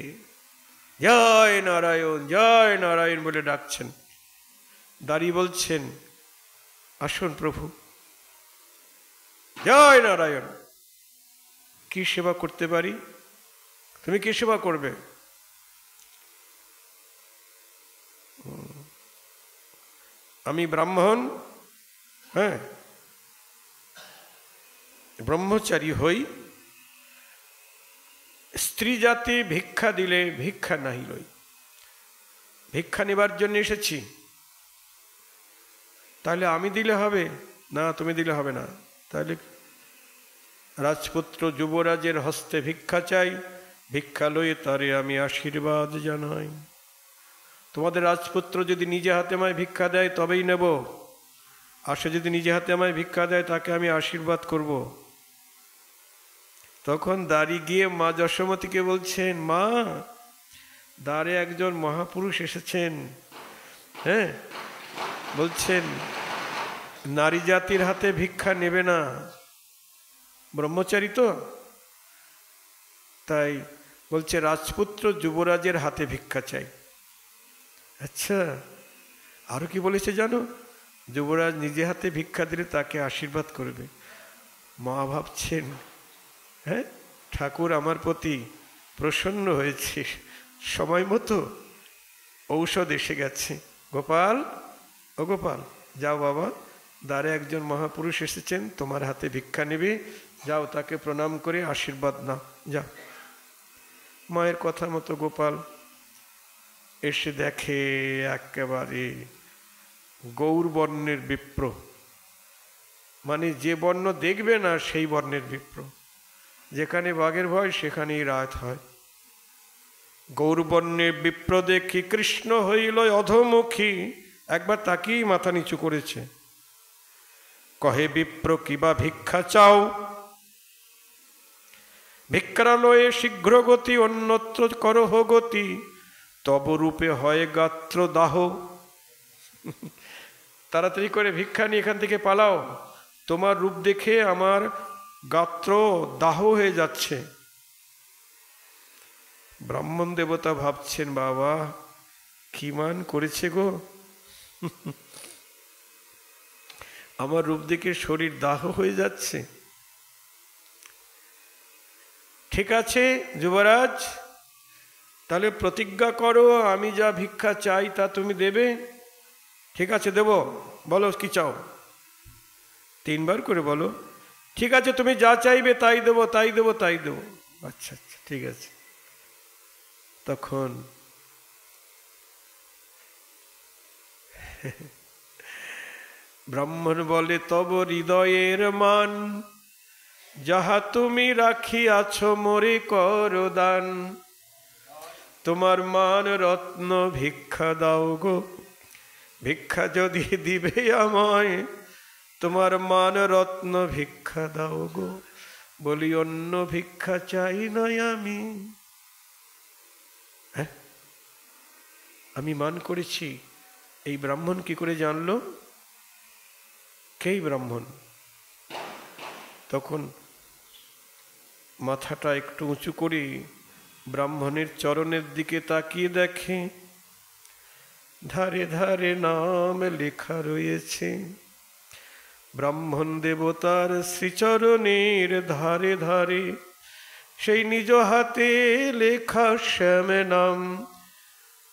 জয় নারায়ণ বলে ডাকছেন। দাঁড়িয়ে বলছেন, আসুন প্রভু। জয় নারায়ণ। কি সেবা করতে পারি? তুমি কি সেবা করবে? আমি ব্রাহ্মণ, হ্যাঁ, ব্রহ্মচারী হই, স্ত্রী জাতি ভিক্ষা দিলে ভিক্ষা নাহি লই। ভিক্ষা নেবার জন্য এসেছি, তাহলে আমি দিলে হবে না? তুমি দিলে হবে না। তাহলে রাজপুত্র যুবরাজের হস্তে ভিক্ষা চাই, ভিক্ষা লয়ে তারে আমি আশীর্বাদ জানাই। তোমাদের রাজপুত্র যদি নিজে হাতে আমায় ভিক্ষা দেয় তবেই নেব, আর সে যদি নিজে হাতে আমায় ভিক্ষা দেয় তাকে আমি আশীর্বাদ করব। তখন দ্বারী গিয়ে মা যশোমতীকে বলছেন, মা, দ্বারে একজন মহাপুরুষ এসেছেন, হ্যাঁ, বলছেন নারী জাতির হাতে ভিক্ষা নেবে না, ব্রহ্মচারী তো, তাই বলছে রাজপুত্র যুবরাজের হাতে ভিক্ষা চাই। আচ্ছা, আরো কি বলেছে জানো? যুবরাজ নিজে হাতে ভিক্ষা দিলে তাকে আশীর্বাদ করবে। মা ভাবছেন, হ্যাঁ, ঠাকুর আমার প্রতি প্রসন্ন হয়েছে, সময় মতো ঔষধ এসে গেছে। গোপাল, ও গোপাল, যাও বাবা, দ্বারে একজন মহাপুরুষ এসেছেন, তোমার হাতে ভিক্ষা নেবে, যাও তাকে প্রণাম করে আশীর্বাদ নাও, যাও। মায়ের কথা মতো গোপাল এসে দেখে একেবারে গৌরবর্ণের বিপ্র, মানে যে বর্ণ দেখবে না সেই বর্ণের বিপ্র। যেখানে বাঘের ভয় সেখানেই রাত হয়। গৌরবর্ণের বিপ্র দেখি কৃষ্ণ হইল অধমুখী, একবার তাকেই মাথা নিচু করেছে। কহে বিপ্র কিবা ভিক্ষা চাও, ভিক্ষালয়ে শীঘ্র গতি, অন্যত্র করহ গতি, তব রূপে হয় গাত্র দাহ। তাড়াতাড়ি করে ভিক্ষা নিয়ে এখান থেকে পালাও, তোমার রূপ দেখে আমার গাত্র দাহ হয়ে যাচ্ছে। ব্রাহ্মণ দেবতা ভাবছেন, বাবা কি মান করেছে গো, আমার রূপ দেখে শরীর দাহ হয়ে যাচ্ছে। ঠিক আছে যুবরাজ, তাহলে প্রতিজ্ঞা করো, আমি যা ভিক্ষা চাই তা তুমি দেবে। ঠিক আছে, দেব, বলো কি চাও? 3 বার করে বলো। ঠিক আছে, তুমি যা চাইবে তাই দেবো, তাই দেবো, তাই দেবো। আচ্ছা আচ্ছা, ঠিক আছে। তখন ব্রাহ্মণ বলে, তব হৃদয়ের মান যাহা তুমি রাখিয়াছ মোরে কর দান, তোমার মান রত্ন ভিক্ষা দাও গো, ভিক্ষা যদি দিবে আমায়, তোমার মান রত্ন ভিক্ষা দাও গো, বলি অন্য ভিক্ষা চাই নয় আমি। হ্যাঁ, আমি মান করেছি। এই ব্রাহ্মণ কি করে জানলো কে ব্রাহ্মণ? তখন মাথাটা একটু উঁচু করে ব্রাহ্মণের চরণের দিকে তাকিয়ে দেখে ধারে ধারে নাম লেখা রয়েছে। ব্রাহ্মণ দেবতার শ্রীচরণের ধারে ধারে সেই নিজ হাতে লেখা শ্যাম নাম,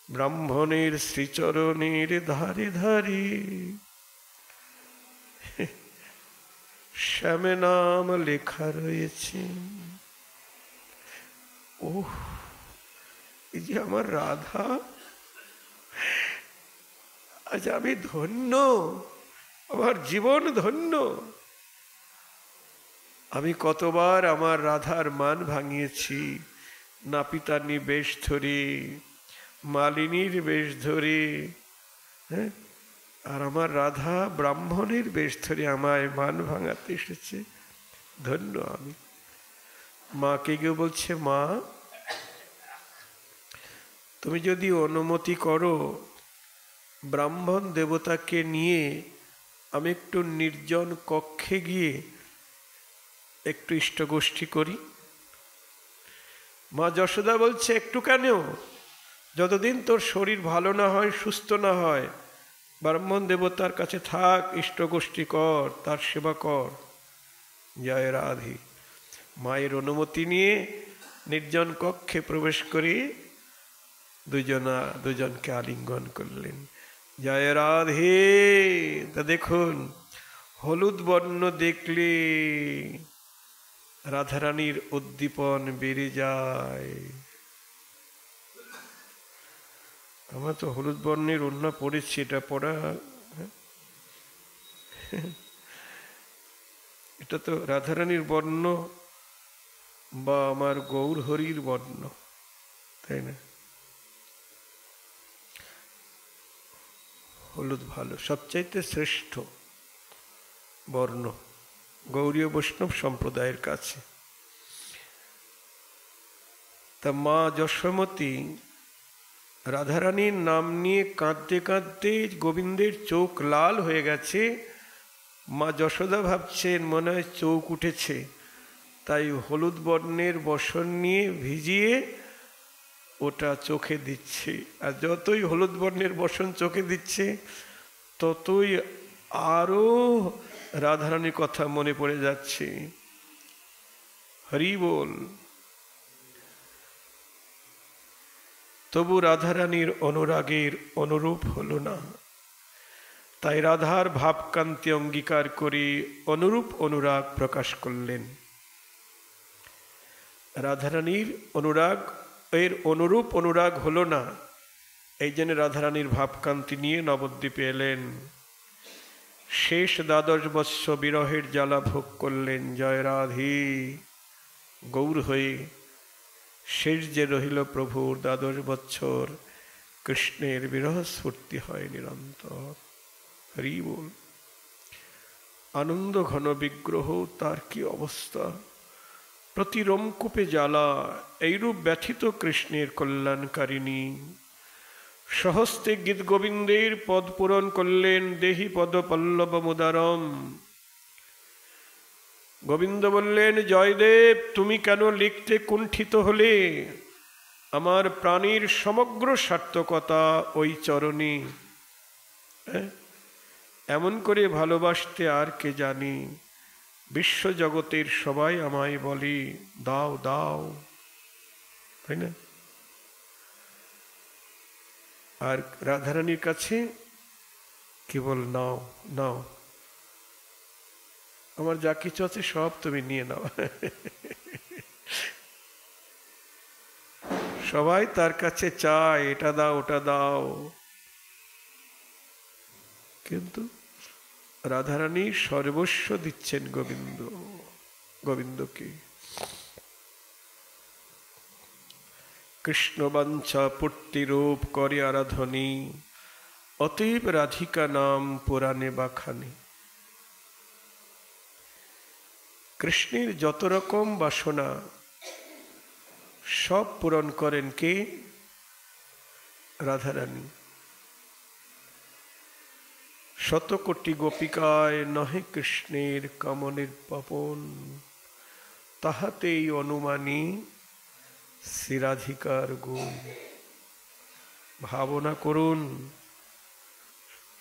ব্রাহ্মণের শ্রীচরণের ধারে ধারে শ্যাম নাম লেখা রয়েছে। ওহ, এই যে আমার রাধা, আজ আমি ধন্য, আমার জীবন ধন্য। আমি কতবার আমার রাধার মান ভাঙিয়েছি, নাপিতানি বেশ ধরে, মালিনীর বেশ ধরে, হ্যাঁ, আর আমার রাধা ব্রাহ্মণের বেশ ধরে আমায় মান ভাঙাতে এসেছে। ধন্য আমি। মাকে গিয়ে বলছে, মা তুমি যদি অনুমতি করো, ব্রাহ্মণ দেবতাকে নিয়ে আমি একটু নির্জন কক্ষে গিয়ে একটু ইষ্টগোষ্ঠী করি। মা যশোদা বলছে, একটু কেন? যতদিন তোর শরীর ভালো না হয়, সুস্থ না হয়, ব্রাহ্মণ দেবতার কাছে থাক, ইষ্টগোষ্ঠী কর, তার সেবা কর। জয় রাধে। মায়ের অনুমতি নিয়ে নির্জন কক্ষে প্রবেশ করে দুজনকে আলিঙ্গন করলেন। জয় রাধে। তা দেখুন, হলুদ বর্ণ দেখলে রাধারানীর উদ্দীপন বেড়ে যায়। আমরা তো হলুদ বর্ণের ওড়না পড়েছি, এটা পড়া, এটা তো রাধারানীর বর্ণ বা আমার গৌর হরির বর্ণ, তাই না? হলুদ ভালো, সবচাইতে শ্রেষ্ঠ বর্ণ গৌরীয় বৈষ্ণব সম্প্রদায়ের কাছে। তা মা যশোমতী রাধারানীর নাম নিয়ে কাঁদতে কাঁদতে গোবিন্দের চোখ লাল হয়ে গেছে। মা যশোদা ভাবছেন মনে হয় চোখ উঠেছে, তাই হলুদ বর্ণের বসন নিয়ে ভিজিয়ে ওটা চোখে দিচ্ছে। আর যতই হলুদ বর্ণের বসন চোখে দিচ্ছে, ততই আরো রাধারানীর কথা মনে পড়ে যাচ্ছে। হরি বল। তবু রাধারানীর অনুরাগের অনুরূপ হলো না, তাই রাধার ভাবকান্তি অঙ্গীকার করে অনুরূপ অনুরাগ প্রকাশ করলেন। রাধারানীর অনুরাগ এর অনুরূপ অনুরাগ হলো না, এই জন্য রাধারানীর ভাবকান্তি নিয়ে নবদ্বীপে এলেন। শেষ 12 বৎসর বিরহের জ্বালা ভোগ করলেন জয় রাধে গৌর হয়ে। শেষ যে রহিল প্রভুর 12 বৎসর, কৃষ্ণের বিরহ স্ফূর্তি হয় নিরন্তর। হরি বল। আনন্দ ঘন বিগ্রহ, তার কি অবস্থা, প্রতি রোমকূপে জ্বালা, এইরূপ ব্যথিত কৃষ্ণের কল্যাণকারিণী। সহস্তে গীত গোবিন্দের পদ পূরণ করলেন, দেহি পদ পল্লব মুদারম। গোবিন্দ বললেন, জয়দেব তুমি কেন লিখতে কুণ্ঠিত হলে? আমার প্রাণীর সমগ্র সার্থকতা ওই চরণে। এমন করে ভালোবাসতে আর কে জানি, বিশ্বজগতের সবাই আমায় বলে দাও দাও, তাই না? আর রাধারানীর কাছে কেবল নাও নাও, আমার যা কিছু আছে সব তুমি নিয়ে নাও। সবাই তার কাছে চায় এটা দাও ওটা দাও, কিন্তু রাধারানী সর্বস্ব দিচ্ছেন গোবিন্দকে। কৃষ্ণ বাঞ্ছা পূর্তিরূপ করে আরাধনী, অতীব রাধিকা নাম পুরাণে বাখানি। কৃষ্ণের যত রকম বাসনা সব পূরণ করেন কে? রাধারানী। শতকোটি গোপিকায় নহে কৃষ্ণের কামনের পাপন, তাহাতেই অনুমানী শ্রীরাধিকার গুণ। ভাবনা করুন,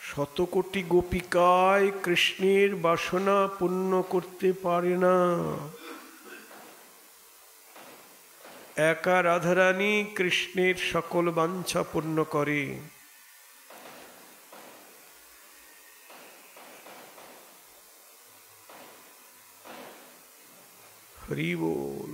শতকোটি গোপিকায় কৃষ্ণের বাসনা পূর্ণ করতে পারে না, একা রাধারানী কৃষ্ণের সকল বাঞ্ছা পূর্ণ করে। হরি বল।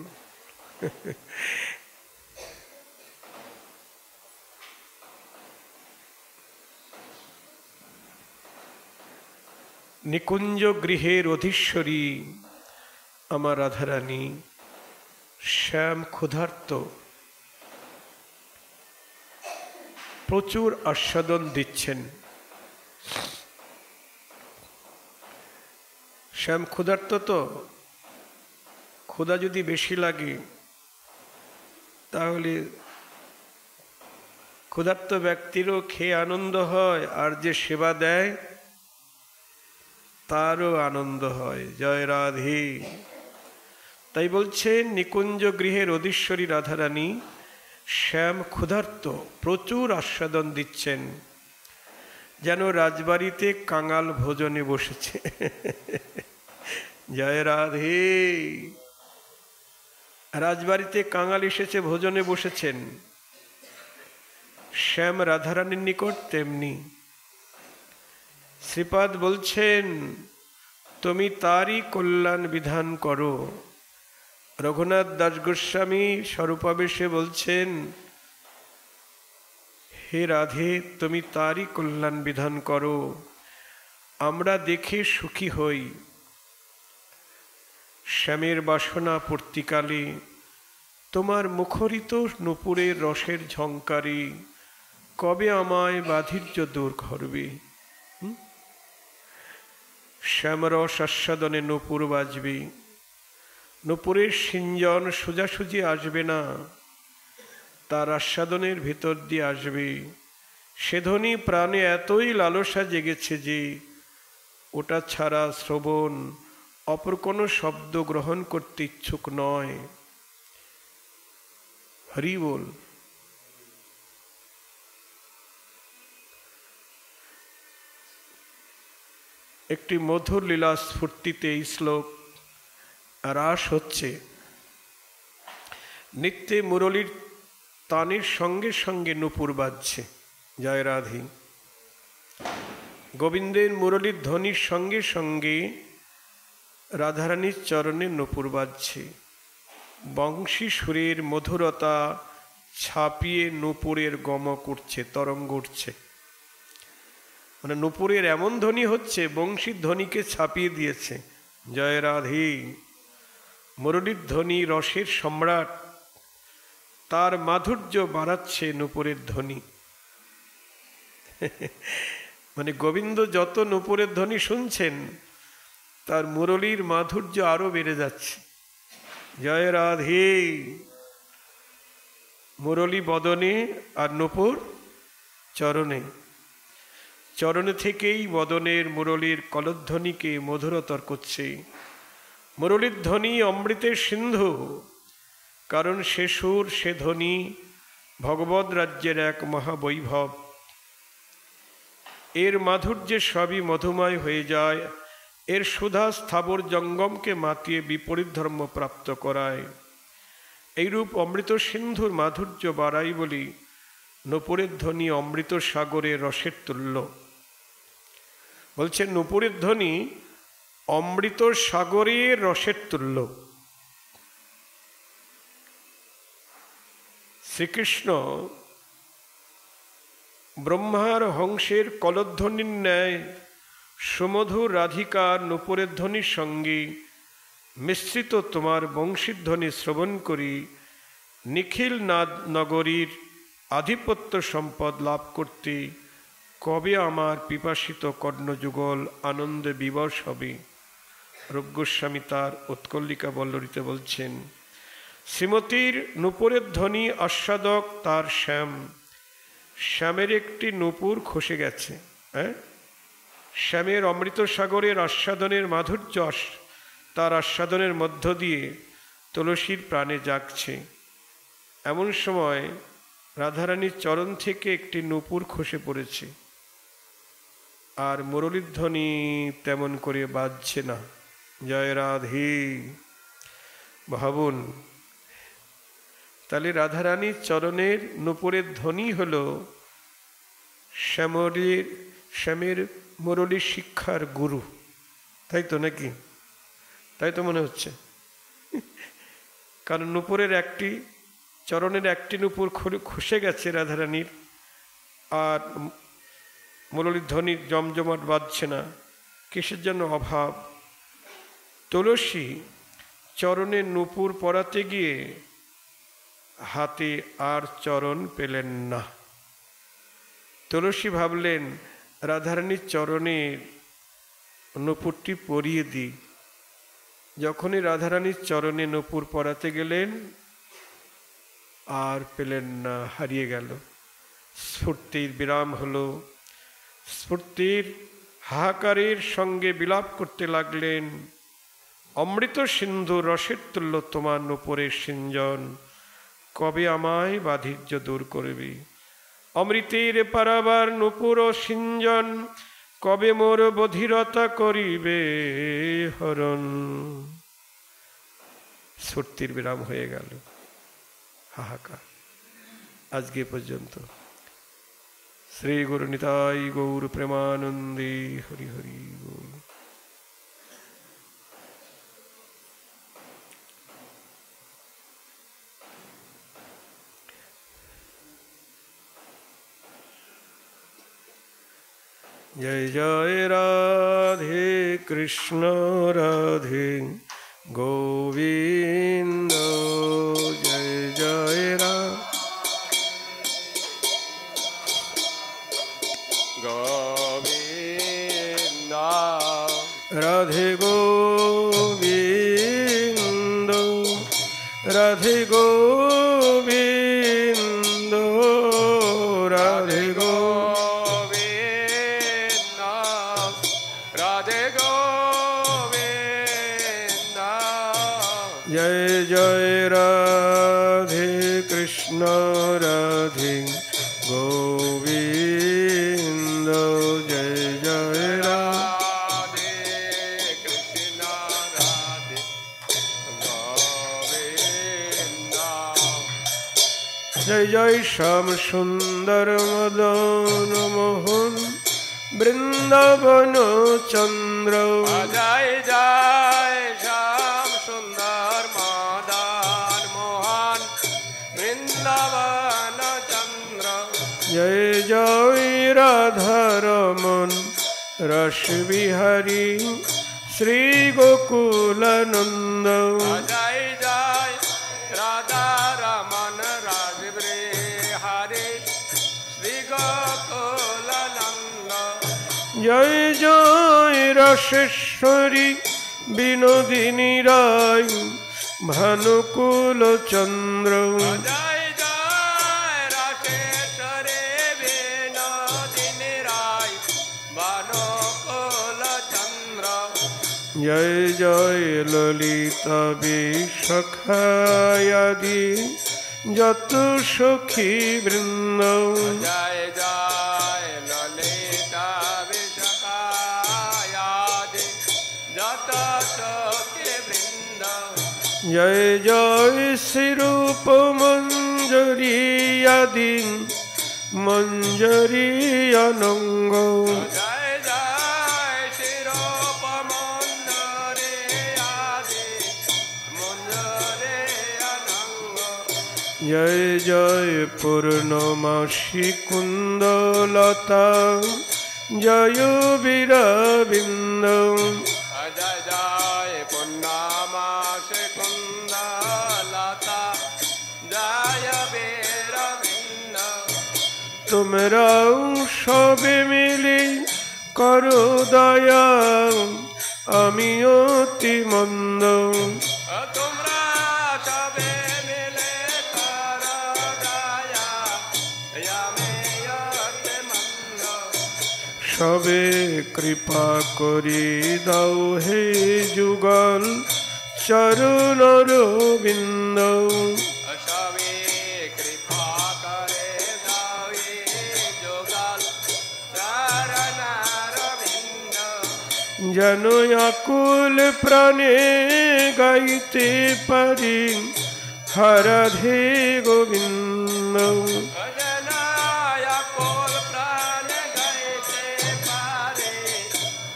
নিকুঞ্জ গৃহের অধীশ্বরী আমার রাধারানী শ্যাম ক্ষুধার্ত, প্রচুর আস্বাদন দিচ্ছেন। শ্যাম ক্ষুধার্ত, তো ক্ষুধা যদি বেশি লাগে তাহলে ক্ষুধার্ত ব্যক্তিরও খেয়ে আনন্দ হয়, আর যে সেবা দেয় তারও আনন্দ হয়। জয় রাধে। তাই বলছেন নিকুঞ্জ গৃহের অধীশ্বরী রাধারানী শ্যাম ক্ষুধার্ত, প্রচুর আস্বাদন দিচ্ছেন। যেন রাজবাড়িতে কাঙাল ভোজনে বসেছে। জয় রাধে। রাজবাড়িতে কাঙাল এসেছে, ভোজনে বসেছেন। শ্যাম রাধারানীর নিকট তেমনি। শ্রীপাদ বলছেন তুমি তারই কল্যাণ বিধান করো। রঘুনাথ দাস গোস্বামী স্বরূপাবেশে বলছেন হে রাধে তুমি তারই কল্যাণ বিধান করো, আমরা দেখে সুখী হই। শ্যামের বাসনা পূর্তিকালে তোমার মুখরিত নূপুরের রসের ঝঙ্কারে কবে আমায় বাধির্য দূর করবে। শ্যামরস আস্বাদনে নূপুর বাজবে, নূপুরের সিঞ্জন সোজাসুজি আসবে না, তার আস্বাদনের ভিতর দিয়ে আসবে। সে ধ্বনি প্রাণে এতই লালসা জেগেছে যে ওটা ছাড়া শ্রবণ অপর কোনো শব্দ গ্রহণ করতে ইচ্ছুক নয়। হরি বল। একটি মধুর লীলা স্ফূর্তিতে এই শ্লোক রাস হচ্ছে। নিত্যে মুরলীর তানের সঙ্গে সঙ্গে নূপুর বাজছে। জয় রাধে। গোবিন্দের মুরলীর ধ্বনির সঙ্গে সঙ্গে রাধারানীর চরণে নূপুর বাজছে। বংশী সুরের মধুরতা ছাপিয়ে নূপুরের গমক উঠছে, তরঙ্গ উঠছে। মানে নূপুরের এমন ধ্বনি হচ্ছে বংশীর ধ্বনিকে ছাপিয়ে দিয়েছে। জয় রাধে। মুরলীর ধ্বনি রসের সম্রাট, তার মাধুর্য বাড়াচ্ছে নূপুরের ধ্বনি। মানে গোবিন্দ যত নূপুরের ধ্বনি শুনছেন তার মুরলীর মাধুর্য আরো বেড়ে যাচ্ছে। জয় রাধে। মুরলী বদনে আর নূপুর চরণে, চরণে থেকেই বদনের মুরলীর কলধ্বনিকে মধুরতর করছে। মুরলীর ধ্বনি অমৃতের সিন্ধু, কারণ সে সুর সে ধ্বনি ভগবদ রাজ্যের এক মহাবৈভব। এর মাধুর্যে সবই মধুময় হয়ে যায়, এর সুধা স্থাবর জঙ্গমকে মাতিয়ে বিপরীত ধর্ম প্রাপ্ত করায়। এইরূপ অমৃত সিন্ধুর মাধুর্য বাড়াই বলি নূপুরের ধ্বনি অমৃত সাগরের রসের তুল্য। বলছেন নূপুরের ধ্বনি অমৃত সাগরের রসের তুল্য। শ্রীকৃষ্ণ ব্রহ্মার হংসের কলধ্বনির ন্যায় সুমধুর রাধিকার নূপুরের ধ্বনির সঙ্গে মিশ্রিত তোমার বংশীধ্বনি শ্রবণ করি নিখিল নগরীর আধিপত্য সম্পদ লাভ করতে কবে আমার পিপাসিত কর্ণযুগল আনন্দে বিবশ হবে। রূপ গোস্বামী তার উৎকল্লিকা বল্লরীতে বলছেন শ্রীমতীর নূপুরের ধ্বনি আস্বাদক তার শ্যাম। শ্যামের একটি নূপুর খসে গেছে। শ্যামের অমৃত সাগরের আস্বাদনের মাধুর্য তার আস্বাদনের মধ্য দিয়ে তুলসীর প্রাণে জাগছে। এমন সময় রাধারানীর চরণ থেকে একটি নূপুর খসে পড়েছে, আর মুরলীর ধ্বনি তেমন করে বাজছে না। জয় রাধে। ভাবুন, তাহলে রাধারানীর চরণের নূপুরের ধ্বনি হল শ্যামের মুরলী শিক্ষার গুরু, তাই তো নাকি? তাই তো মনে হচ্ছে। কারণ নূপুরের একটি চরণের একটি নূপুর খসে গেছে রাধারানীর, আর মুরলীর ধ্বনি জমজমাট বাজছে না। কিসের জন্য? অভাব। তুলসী চরণে নূপুর পরাতে গিয়ে হাতে আর চরণ পেলেন না। তুলসী ভাবলেন রাধারানীর চরণে নূপুরটি পরিয়ে দিই। যখনই রাধারানীর চরণে নূপুর পরাতে গেলেন আর পেলেন না, হারিয়ে গেল। স্ফূর্তির বিরাম হলো। স্ফূর্তির হাহাকারের সঙ্গে বিলাপ করতে লাগলেন অমৃত সিন্ধু রসের তুল্য তোমার নূপুরের সিঞ্জন কবে আমায় বাধির্য দূর করবে। অমৃতের পারাবার নূপুর সিঞ্জন, কবে মোর বধিরতা করিবে হরণ। সত্যির বিরাম হয়ে গেল, হাহাকার। আজকে পর্যন্ত। শ্রী গুরু নিতাই গৌর প্রেমানন্দে হরি হরি গৌর। जय जय राधे कृष्ण राधे गोविंद, जय जय गोविंद, राधे गोविंद, राधे गोविंद, राधे जय जय राधे कृष्ण राधे गोविंद, जय जय राधे कृष्ण राधे गोविंद, जय जय श्याम सुंदर मदन मोहन वृंदावन चंद्र, जय जय श्याम सुंदर मदन मोहन वृंदावन चंद्र, जय जय राधा रमन रस बिहारी श्री गोकुलानंद, जय जय राधा रमन रस बिहारी श्री गोकुलानंद, जय जय रसेश्वरी विनोदिनी राय भानुकुल चंद्र, जय जय रसेश्वरी विनोदिनी राय भानुकुल चंद्र, जय जय ललिता विशाखायादि जत सखी वृंद, जय जय ललिता विशाखायादि जत सखी वृंद, जय जय श्री रूप मंजरी आदि मंजरी अनंग, जय जय श्री रूप मंजरी आदि मंजरी अनंग, जय जय पूर्णमासी कुंदलता जय वीरबिंद, जय जय पूर्णमासी कुंदलता जय वीरबिंद, তোমরা সবে মিলে করো দয়া আমি অতি মন্দ, তোমরা সবে মিলে করো দয়া আমি অতি মন্দ, সবে কৃপা করি দাও হে যুগল চরণ রবিন্দ, সবে কৃপা করে দাও হে যুগল চরণ রবিন্দ, যেন আকুল প্রাণে গাইতে পারি হরাধে গোবিন্দ, যেন আকুল প্রাণে গাইতে পারি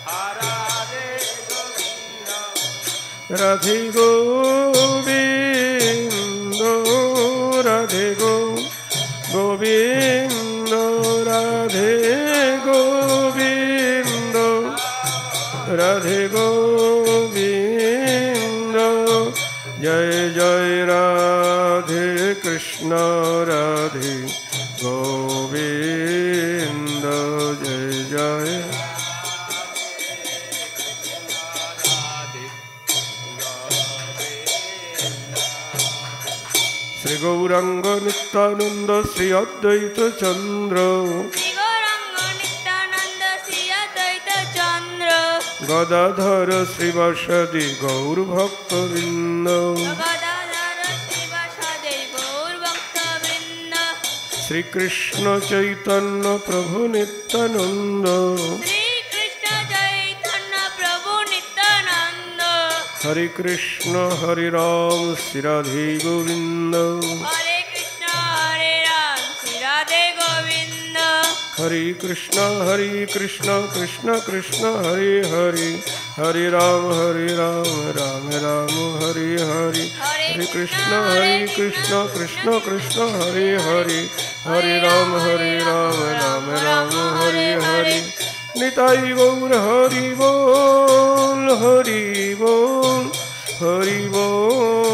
হরাধে গোবিন্দ, রাধে গোবিন্দ, রাধে গোবিন্দ, রাধে গোবিন্দ, রাধে গোবিন্দ, জয় জয় রাধে কৃষ্ণ রাধে গোবিন্দ, জয় জয় শ্রী গৌরাঙ্গ নিত্যানন্দ শ্রী অদ্বৈত চন্দ্র, গদাধর শ্রীবাসাদি গৌর ভক্তবৃন্দ, শ্রীকৃষ্ণ চৈতন্য প্রভু নিত্যানন্দ, শ্রীকৃষ্ণ চৈতন্য প্রভু নিত্যানন্দ, হরে কৃষ্ণ হরে রাম শ্রী রাধে গোবিন্দ, হরে কৃষ্ণ হরে রাম শ্রী রাধে গোবিন্দ, হরে কৃষ্ণ কৃষ্ণ কৃষ্ণ হরে হরে, হরে রাম রাম রাম হরে হরে, হরে কৃষ্ণ কৃষ্ণ কৃষ্ণ হরে হরে, হরে রাম রাম রাম হরে হরে। নিতাই গৌর হরি বল, হরি বল, হরি বল।